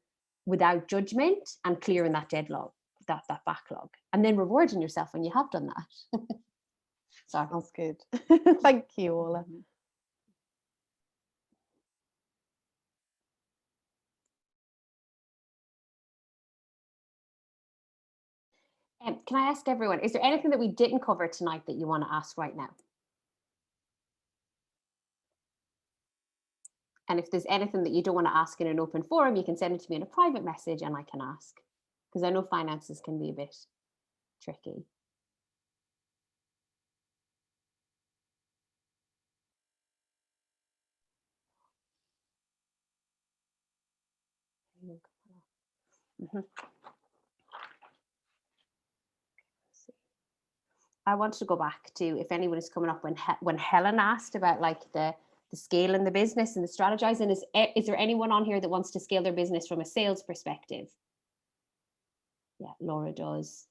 without judgment and clearing that deadlock. that backlog, and then rewarding yourself when you have done that. Sorry. Sounds good. Thank you, Orla. Can I ask everyone, is there anything that we didn't cover tonight that you want to ask right now? And if there's anything that you don't want to ask in an open forum, you can send it to me in a private message and I can ask, because I know finances can be a bit tricky. Mm-hmm. I want to go back to, if anyone is coming up, when Helen asked about like the scale in the business and the strategizing, is there anyone on here that wants to scale their business from a sales perspective? Yeah, Laura does.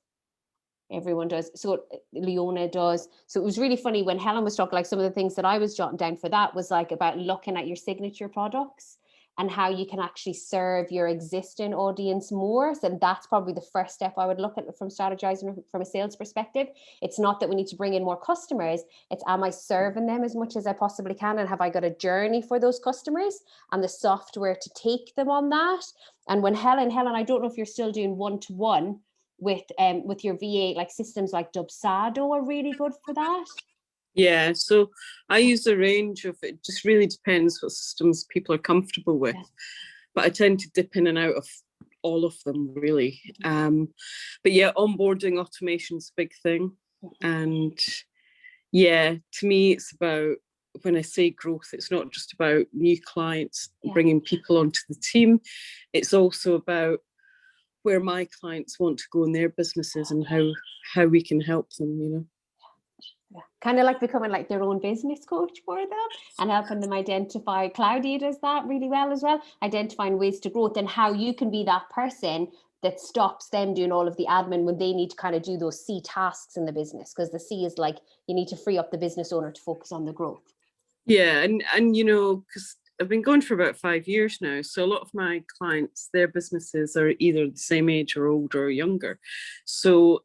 Everyone does. So Leona does. So it was really funny when Helen was talking, like some of the things that I was jotting down for that was like about looking at your signature products and how you can actually serve your existing audience more. So that's probably the first step I would look at from strategizing from a sales perspective. It's not that we need to bring in more customers. It's, am I serving them as much as I possibly can? And have I got a journey for those customers and the software to take them on that? And when Helen, I don't know if you're still doing one-to-one with your VA, like systems like Dubsado are really good for that. Yeah, so I use a range of, it just really depends what systems people are comfortable with, but I tend to dip in and out of all of them really. But yeah, onboarding automation's a big thing. And yeah, to me, it's about, when I say growth, it's not just about new clients, bringing people onto the team. It's also about where my clients want to go in their businesses and how we can help them, you know. Kind of like becoming like their own business coach for them and helping them identify. Claudia does that really well as well, identifying ways to growth and how you can be that person that stops them doing all of the admin when they need to kind of do those C tasks in the business, because the C is like, you need to free up the business owner to focus on the growth. Yeah, and you know, because I've been going for about 5 years now, so a lot of my clients, their businesses are either the same age or older or younger, so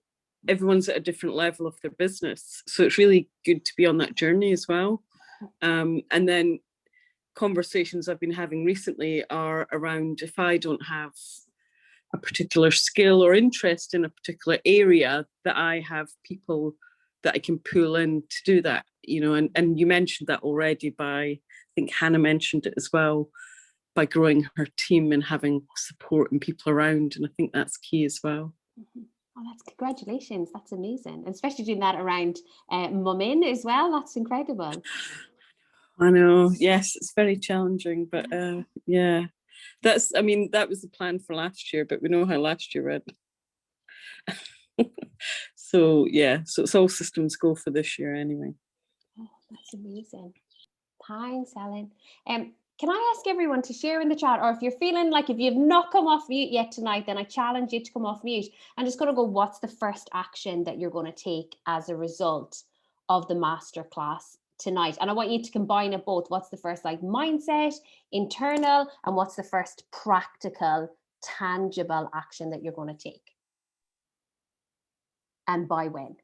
everyone's at a different level of their business, so it's really good to be on that journey as well. And then conversations I've been having recently are around, if I don't have a particular skill or interest in a particular area, that I have people that I can pull in to do that, you know. And you mentioned that already by, I think Hannah mentioned it as well, by growing her team and having support and people around, and I think that's key as well. Oh, that's, congratulations, that's amazing, and especially doing that around mum-in as well. That's incredible. I know, yes, it's very challenging, but yeah, that's, I mean, that was the plan for last year, but we know how last year went. So yeah, so it's all systems go for this year anyway. Oh, that's amazing. Thanks, Helen. Can I ask everyone to share in the chat, or if you're feeling like, if you've not come off mute yet tonight, then I challenge you to come off mute and just going to go, what's the first action that you're going to take as a result of the masterclass tonight? And I want you to combine it both. What's the first like mindset, internal, and what's the first practical, tangible action that you're going to take? And by when?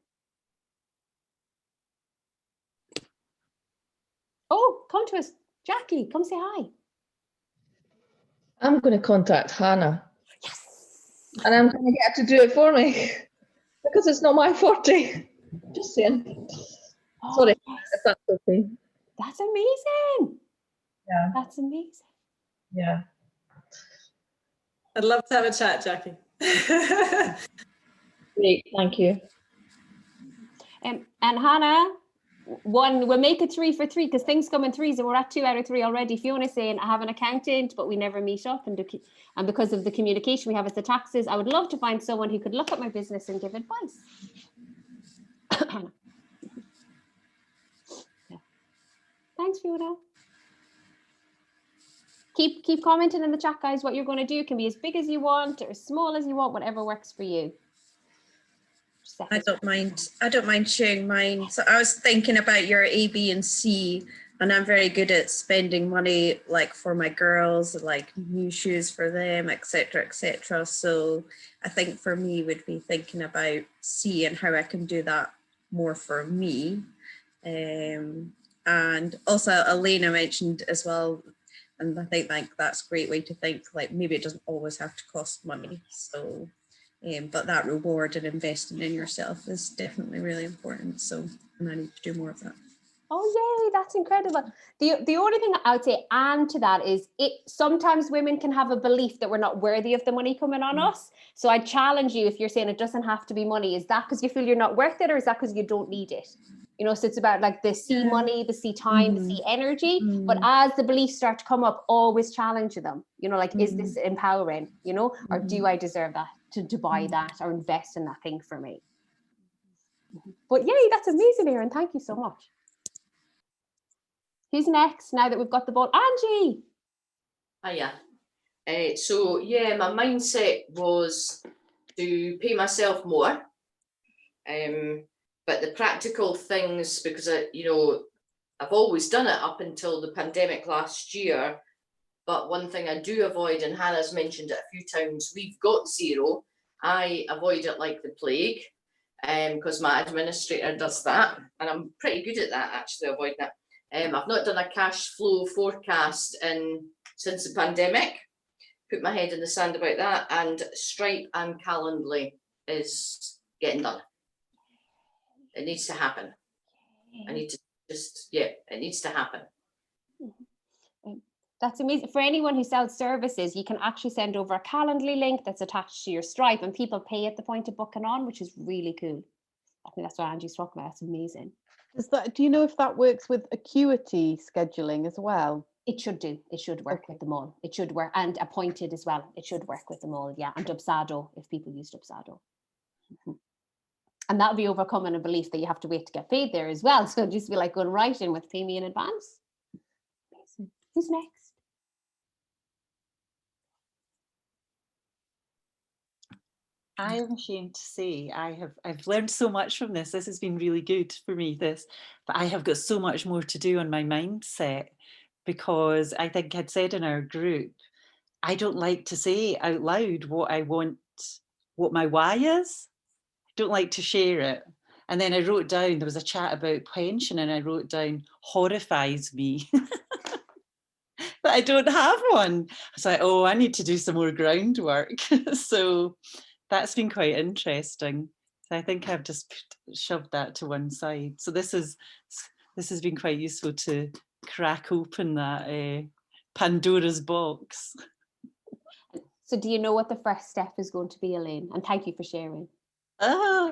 Oh, come to us. Jackie, come say hi. I'm going to contact Hannah. Yes. And I'm going to get her to do it for me because it's not my forte. Just saying. Oh, Sorry, yes. if that's okay. That's amazing. Yeah. That's amazing. Yeah. I'd love to have a chat, Jackie. Great, thank you. And Hannah, we'll make it 3 for 3 because things come in threes and we're at 2 out of 3 already. Fiona saying, I have an accountant, but we never meet up. And because of the communication we have with the taxes, I would love to find someone who could look at my business and give advice. Yeah. Thanks, Fiona. Keep commenting in the chat, guys. What you're going to do can be as big as you want or as small as you want, whatever works for you. I don't mind sharing mine. So I was thinking about your A, B, and C, And I'm very good at spending money, like for my girls, like new shoes for them, etc., etc. So I think for me would be thinking about seeing how I can do that more for me. And also Elena mentioned as well, and I think like that's a great way to think, like maybe it doesn't always have to cost money. So, but that reward and investing in yourself is definitely really important. So, and I need to do more of that. Oh yay, that's incredible. The only thing I would say and to that is sometimes women can have a belief that we're not worthy of the money coming on us. So I challenge you, if you're saying it doesn't have to be money, is that because you feel you're not worth it, or is that because you don't need it? You know, so it's about like the C money, the C time, the C energy. But as the beliefs start to come up, always challenge them. You know, like, is this empowering, you know, or do I deserve that to buy that or invest in that thing for me? But yay, that's amazing, Erin. Thank you so much. Who's next now that we've got the ball? Angie. Hiya. So yeah, my mindset was to pay myself more. But the practical things, because I've always done it up until the pandemic last year. But one thing I do avoid, and Hannah's mentioned it a few times, we've got Xero. I avoid it like the plague, because my administrator does that, and I'm pretty good at that, actually, avoiding it. I've not done a cash flow forecast since the pandemic. Put my head in the sand about that, and Stripe and Calendly is getting done. It needs to happen. I need to it needs to happen. That's amazing. For anyone who sells services, you can actually send over a Calendly link that's attached to your Stripe, and people pay at the point of booking on, which is really cool. I think that's what Angie's talking about. That's amazing. Do you know if that works with Acuity scheduling as well? It should do. It should work with them all. It should work, and Appointed as well. It should work with them all. Yeah, and Dubsado if people use Dubsado. And that'll be overcoming a belief that you have to wait to get paid there as well. So just be like going right in with pay me in advance. Amazing. Who's next? I am ashamed to say I've learned so much from this. This has been really good for me, but I have got so much more to do on my mindset, because I think I'd said in our group, I don't like to say out loud what I want, what my why is. I don't like to share it. And then I wrote down, there was a chat about pension, and I wrote down, horrifies me. But I don't have one. I was like, oh, I need to do some more groundwork. So that's been quite interesting. So I think I've just shoved that to one side. So this has been quite useful to crack open that Pandora's box. So do you know what the first step is going to be, Elaine? And thank you for sharing. I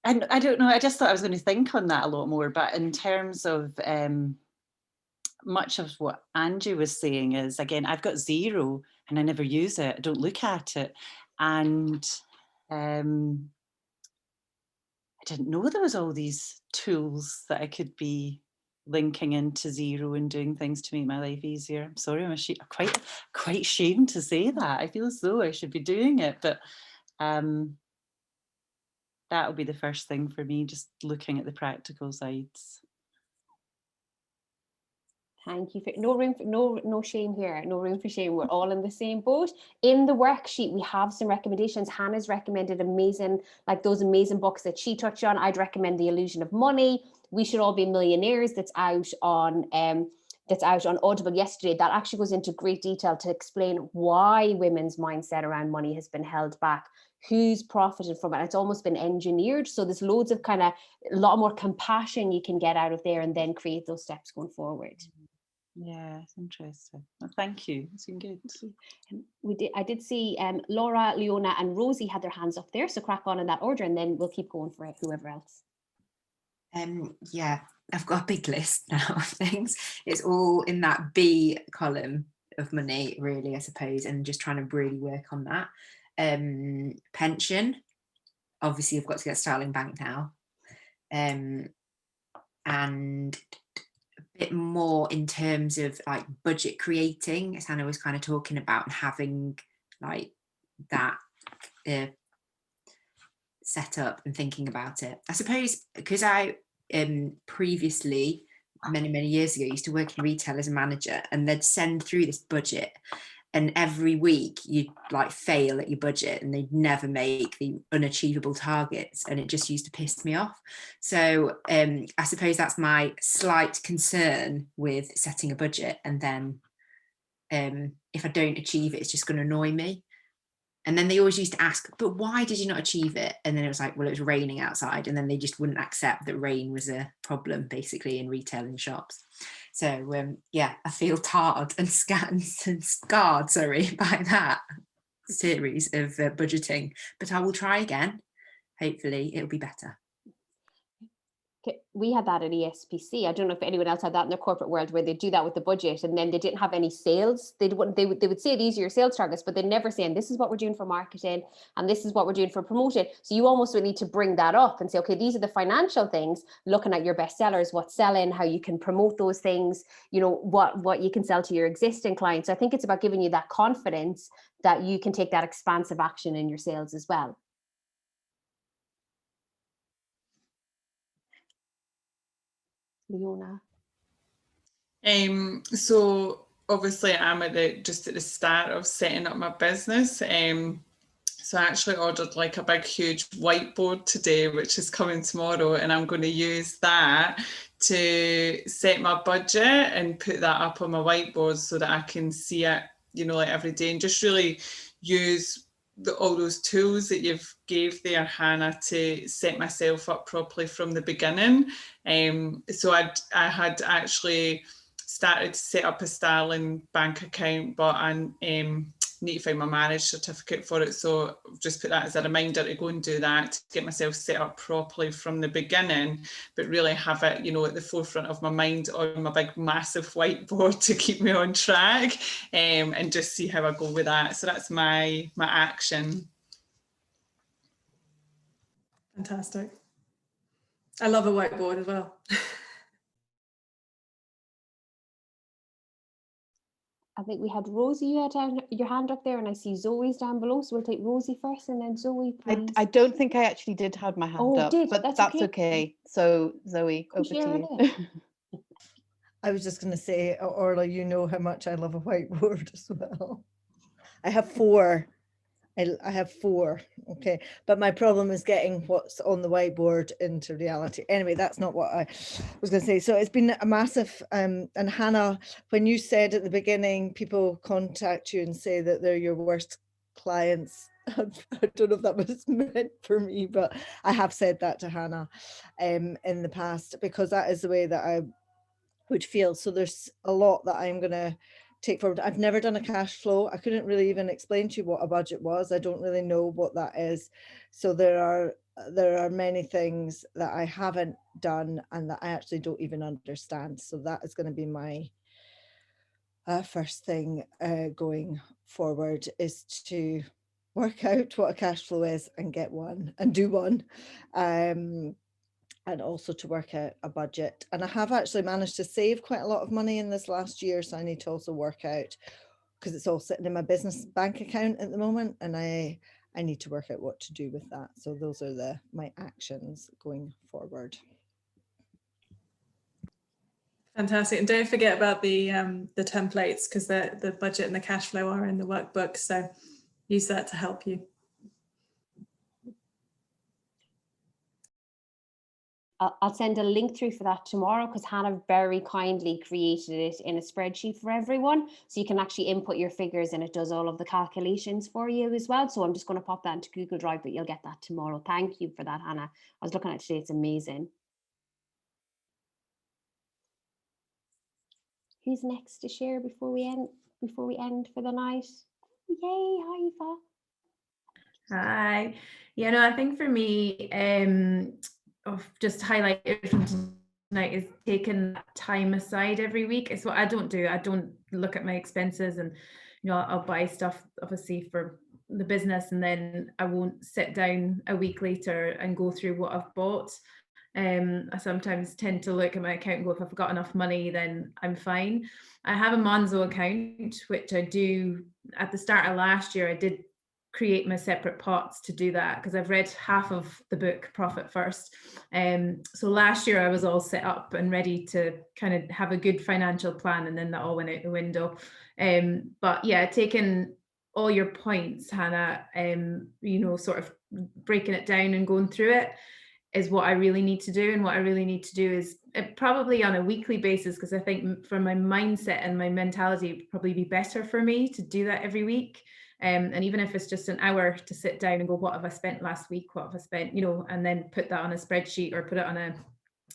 don't know. I just thought I was going to think on that a lot more. But in terms of much of what Angie was saying is, again, I've got Xero and I never use it. I don't look at it. And I didn't know there was all these tools that I could be linking into Xero and doing things to make my life easier. I'm sorry, I'm quite ashamed to say that. I feel as though I should be doing it, but that will be the first thing for me, just looking at the practical sides. Thank you. No shame here. No room for shame. We're all in the same boat. In the worksheet, we have some recommendations. Hannah's recommended those amazing books that she touched on. I'd recommend The Illusion of Money. We Should All Be Millionaires. That's out on Audible yesterday. That actually goes into great detail to explain why women's mindset around money has been held back, who's profited from it. It's almost been engineered. So there's loads of a lot more compassion you can get out of there, and then create those steps going forward. Yeah, it's interesting. Well, thank you. It's been good. I did see Laura, Leona, and Rosie had their hands up there. So crack on in that order, and then we'll keep going for whoever else. Yeah, I've got a big list now of things. It's all in that B column of money, really, I suppose, and just trying to really work on that. Pension, obviously I've got to get Starling Bank now, and a bit more in terms of like budget creating, as Hannah was kind of talking about, and having like that set up and thinking about it. I suppose because I previously, many years ago, I used to work in retail as a manager, and they'd send through this budget, and every week you'd like fail at your budget and they'd never make the unachievable targets, and it just used to piss me off. So I suppose that's my slight concern with setting a budget, and then if I don't achieve it, it's just going to annoy me. And then they always used to ask, but why did you not achieve it? And then it was like, well, it was raining outside. And then they just wouldn't accept that rain was a problem, basically, in retail and shops. So yeah, I feel tarred and scarred, by that series of budgeting. But I will try again. Hopefully it'll be better. We had that at ESPC. I don't know if anyone else had that in their corporate world, where they do that with the budget and then they didn't have any sales. They would say these are your sales targets, but they'd never say, and this is what we're doing for marketing and this is what we're doing for promotion. So you almost would need to bring that up and say, okay, these are the financial things, looking at your best sellers, what's selling, how you can promote those things, you know, what you can sell to your existing clients. So I think it's about giving you that confidence that you can take that expansive action in your sales as well. Leona. So obviously I'm just at the start of setting up my business. So I actually ordered like a big huge whiteboard today, which is coming tomorrow, and I'm going to use that to set my budget and put that up on my whiteboard so that I can see it, you know, like every day, and just really use all those tools that you've gave there, Hannah, to set myself up properly from the beginning. So I had actually started to set up a Starling bank account, but I need to find my marriage certificate for it. So just put that as a reminder to go and do that, to get myself set up properly from the beginning, but really have it, you know, at the forefront of my mind on my big massive whiteboard to keep me on track, and just see how I go with that. So that's my action. Fantastic. I love a whiteboard as well. I think we had Rosie, you had your hand up there, and I see Zoe's down below. So we'll take Rosie first and then Zoe, please. I don't think I actually did have my hand up, but that's okay. So Zoe, over to you. I was just going to say, Orla, you know how much I love a whiteboard as well. I have 4. I have 4, okay, but my problem is getting what's on the whiteboard into reality. Anyway, that's not what I was going to say. So it's been a massive, and Hannah, when you said at the beginning, people contact you and say that they're your worst clients, I don't know if that was meant for me, but I have said that to Hannah in the past, because that is the way that I would feel. So there's a lot that I'm going to take forward. I've never done a cash flow. I couldn't really even explain to you what a budget was. I don't really know what that is. So there are many things that I haven't done and that I actually don't even understand. So that is going to be my first thing going forward, is to work out what a cash flow is and get one and do one. And also to work out a budget. And I have actually managed to save quite a lot of money in this last year. So I need to also work out, because it's all sitting in my business bank account at the moment, and I need to work out what to do with that. So those are my actions going forward. Fantastic. And don't forget about the templates, because the budget and the cash flow are in the workbook. So use that to help you. I'll send a link through for that tomorrow, because Hannah very kindly created it in a spreadsheet for everyone. So you can actually input your figures and it does all of the calculations for you as well. So I'm just going to pop that into Google Drive, but you'll get that tomorrow. Thank you for that, Hannah. I was looking at it today. It's amazing. Who's next to share before we end for the night? Yay, hi Eva. Hi. Yeah, no, I think for me, just to highlight everything tonight is taking time aside every week. It's what I don't do. I don't look at my expenses, and I'll buy stuff obviously for the business, and then I won't sit down a week later and go through what I've bought. I sometimes tend to look at my account and go, if I've got enough money, then I'm fine. I have a Monzo account, which I do at the start of last year. I did create my separate pots to do that, because I've read half of the book Profit First. So last year I was all set up and ready to kind of have a good financial plan, and then that all went out the window. But yeah, taking all your points, Hannah, you know, sort of breaking it down and going through it is what I really need to do. And what I really need to do is probably on a weekly basis, because I think for my mindset and my mentality, it would probably be better for me to do that every week. And even if it's just an hour to sit down and go, what have I spent last week? What have I spent, you know, and then put that on a spreadsheet or put it on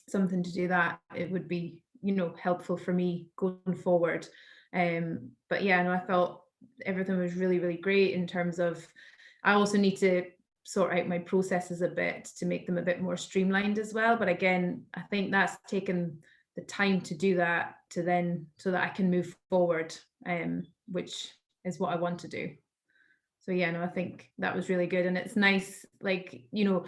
something to do that, it would be, you know, helpful for me going forward. But yeah, no, I thought everything was really, really great in terms of, I also need to sort out my processes a bit to make them a bit more streamlined as well. But again, I think that's taken the time to do that, to then, so that I can move forward, which is what I want to do. So yeah, no, I think that was really good. And it's nice, like, you know,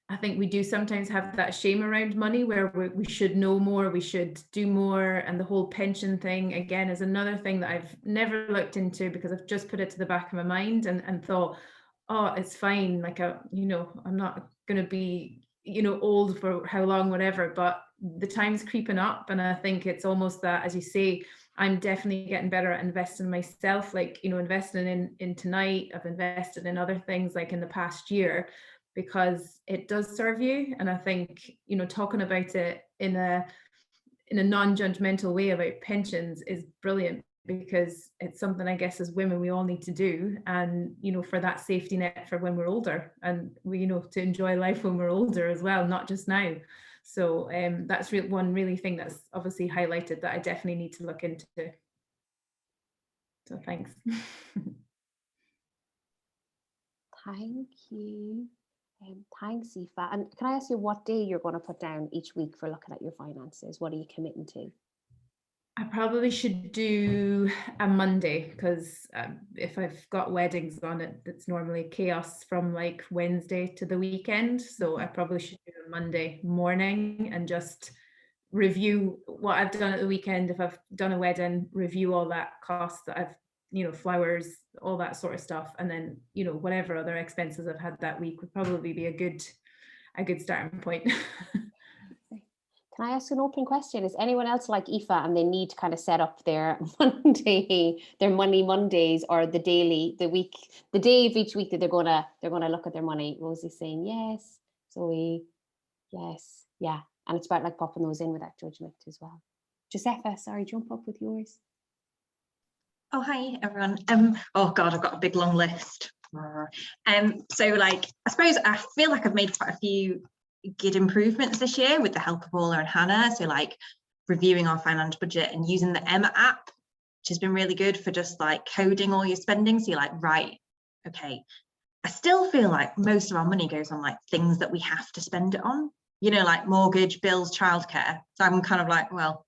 I think we do sometimes have that shame around money where we should know more, we should do more. And the whole pension thing, again, is another thing that I've never looked into, because I've just put it to the back of my mind and thought, oh, it's fine. Like, you know, I'm not going to be, you know, old for how long, whatever, but the time's creeping up. And I think it's almost that, as you say, I'm definitely getting better at investing in myself, like, you know, investing in tonight. I've invested in other things like in the past year, because it does serve you. And I think, you know, talking about it in a non-judgmental way about pensions is brilliant, because it's something, I guess, as women we all need to do, and, you know, for that safety net for when we're older, and we, you know, to enjoy life when we're older as well, not just now. So that's one really thing that's obviously highlighted that I definitely need to look into. So thanks. Thank you. Thanks, Aoife. And can I ask you what day you're going to put down each week for looking at your finances? What are you committing to? I probably should do a Monday, because if I've got weddings on it, it's normally chaos from like Wednesday to the weekend. So I probably should do a Monday morning and just review what I've done at the weekend. If I've done a wedding, review all that cost that I've, you know, flowers, all that sort of stuff. And then, you know, whatever other expenses I've had that week would probably be a good starting point. Can I ask an open question? Is anyone else like Aoife and they need to kind of set up their Monday, their money Mondays, or the day of each week that they're gonna look at their money? Rosie's saying yes. Zoe, yes, yeah. And it's about like popping those in without judgment as well. Josepha, sorry, jump up with yours. Oh, hi everyone. Oh God, I've got a big long list. So like, I suppose I feel like I've made quite a few good improvements this year with the help of Orla and Hannah. So like reviewing our financial budget and using the Emma app, which has been really good for just like coding all your spending. So you're like, right, okay. I still feel like most of our money goes on like things that we have to spend it on, you know, like mortgage, bills, childcare. So I'm kind of like, well,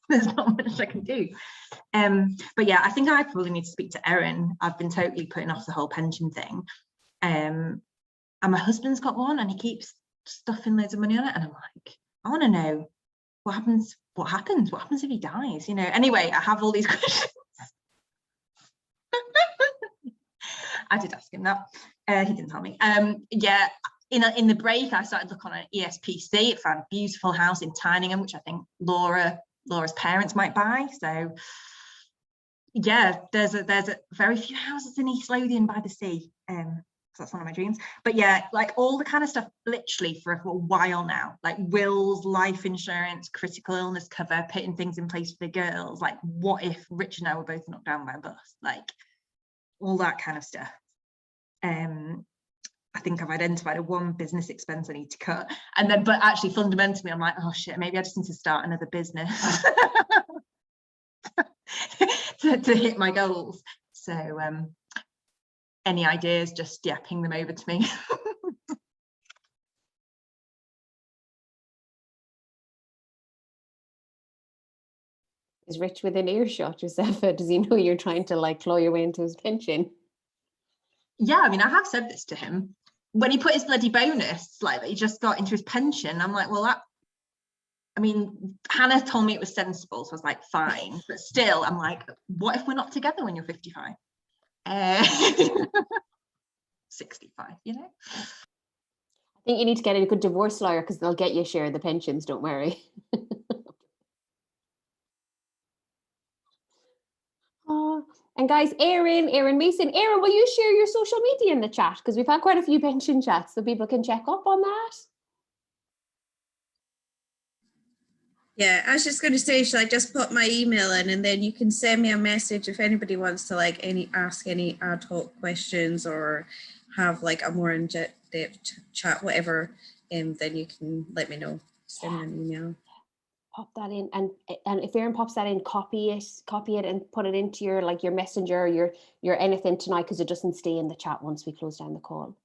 there's not much I can do. But yeah, I think I probably need to speak to Erin. I've been totally putting off the whole pension thing. And my husband's got one and he keeps stuffing loads of money on it. And I'm like, I want to know what happens if he dies, you know? Anyway, I have all these questions. I did ask him that. He didn't tell me. Yeah, in the break, I started looking on an ESPC. Found a beautiful house in Tyningham, which I think Laura's parents might buy. So yeah, there's a very few houses in East Lothian by the sea. So that's one of my dreams. But yeah, like all the kind of stuff literally for a while now, like wills, life insurance, critical illness cover, putting things in place for the girls. Like, what if Rich and I were both knocked down by a bus? Like all that kind of stuff. I think I've identified one business expense I need to cut. And then, but actually fundamentally, I'm like, oh shit, maybe I just need to start another business to hit my goals. So any ideas, just ping them over to me. Is Rich within earshot, Josepha? Does he know you're trying to like claw your way into his pension? Yeah, I mean, I have said this to him. When he put his bloody bonus, like that he just got into his pension, I'm like, well, I mean, Hannah told me it was sensible, so I was like, fine. But still, I'm like, what if we're not together when you're 55? 65, you know. I think you need to get a good divorce lawyer because they'll get you a share of the pensions, don't worry. And guys, Erin Mason, Erin, will you share your social media in the chat? Because we've had quite a few pension chats, so people can check up on that. Yeah, I was just going to say, shall I just put my email in, and then you can send me a message if anybody wants to like ask any ad hoc questions or have like a more in-depth chat, whatever, then you can let me know. Send me an email. Pop that in, and if Erin pops that in, copy it and put it into your like your messenger, your anything tonight, because it doesn't stay in the chat once we close down the call.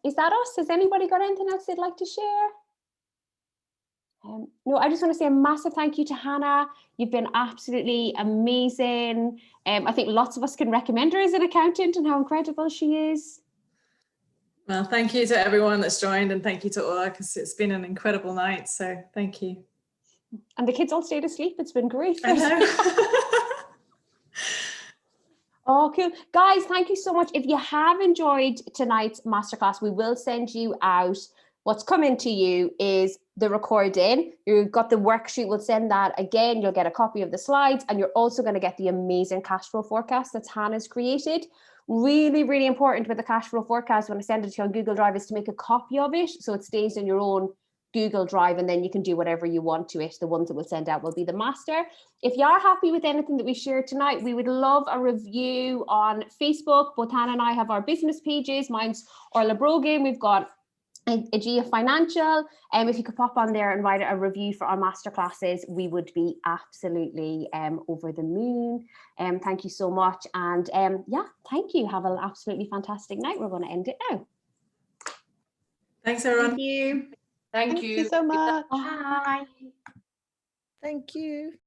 Is that us? Has anybody got anything else they'd like to share? No, I just want to say a massive thank you to Hannah. You've been absolutely amazing. I think lots of us can recommend her as an accountant and how incredible she is. Well, thank you to everyone that's joined, and thank you to Orla, because it's been an incredible night. So thank you. And the kids all stayed asleep. It's been great. I know. Oh, cool. Guys, thank you so much. If you have enjoyed tonight's masterclass, we will send you out. What's coming to you is the recording. You've got the worksheet. We'll send that again. You'll get a copy of the slides, and you're also going to get the amazing cash flow forecast that Hannah's created. Really, really important with the cash flow forecast when I send it to you on Google Drive is to make a copy of it so it stays in your own Google Drive, and then you can do whatever you want to it. The ones that we'll send out will be the master. If you are happy with anything that we shared tonight, we would love a review on Facebook. Both Hannah and I have our business pages. Mine's Orla Brogan. We've got Aegea Financial. If you could pop on there and write a review for our masterclasses, we would be absolutely over the moon. Thank you so much. And yeah, thank you. Have an absolutely fantastic night. We're going to end it now. Thanks, everyone. Thank you. Thank Thank you so much. Bye. Thank you.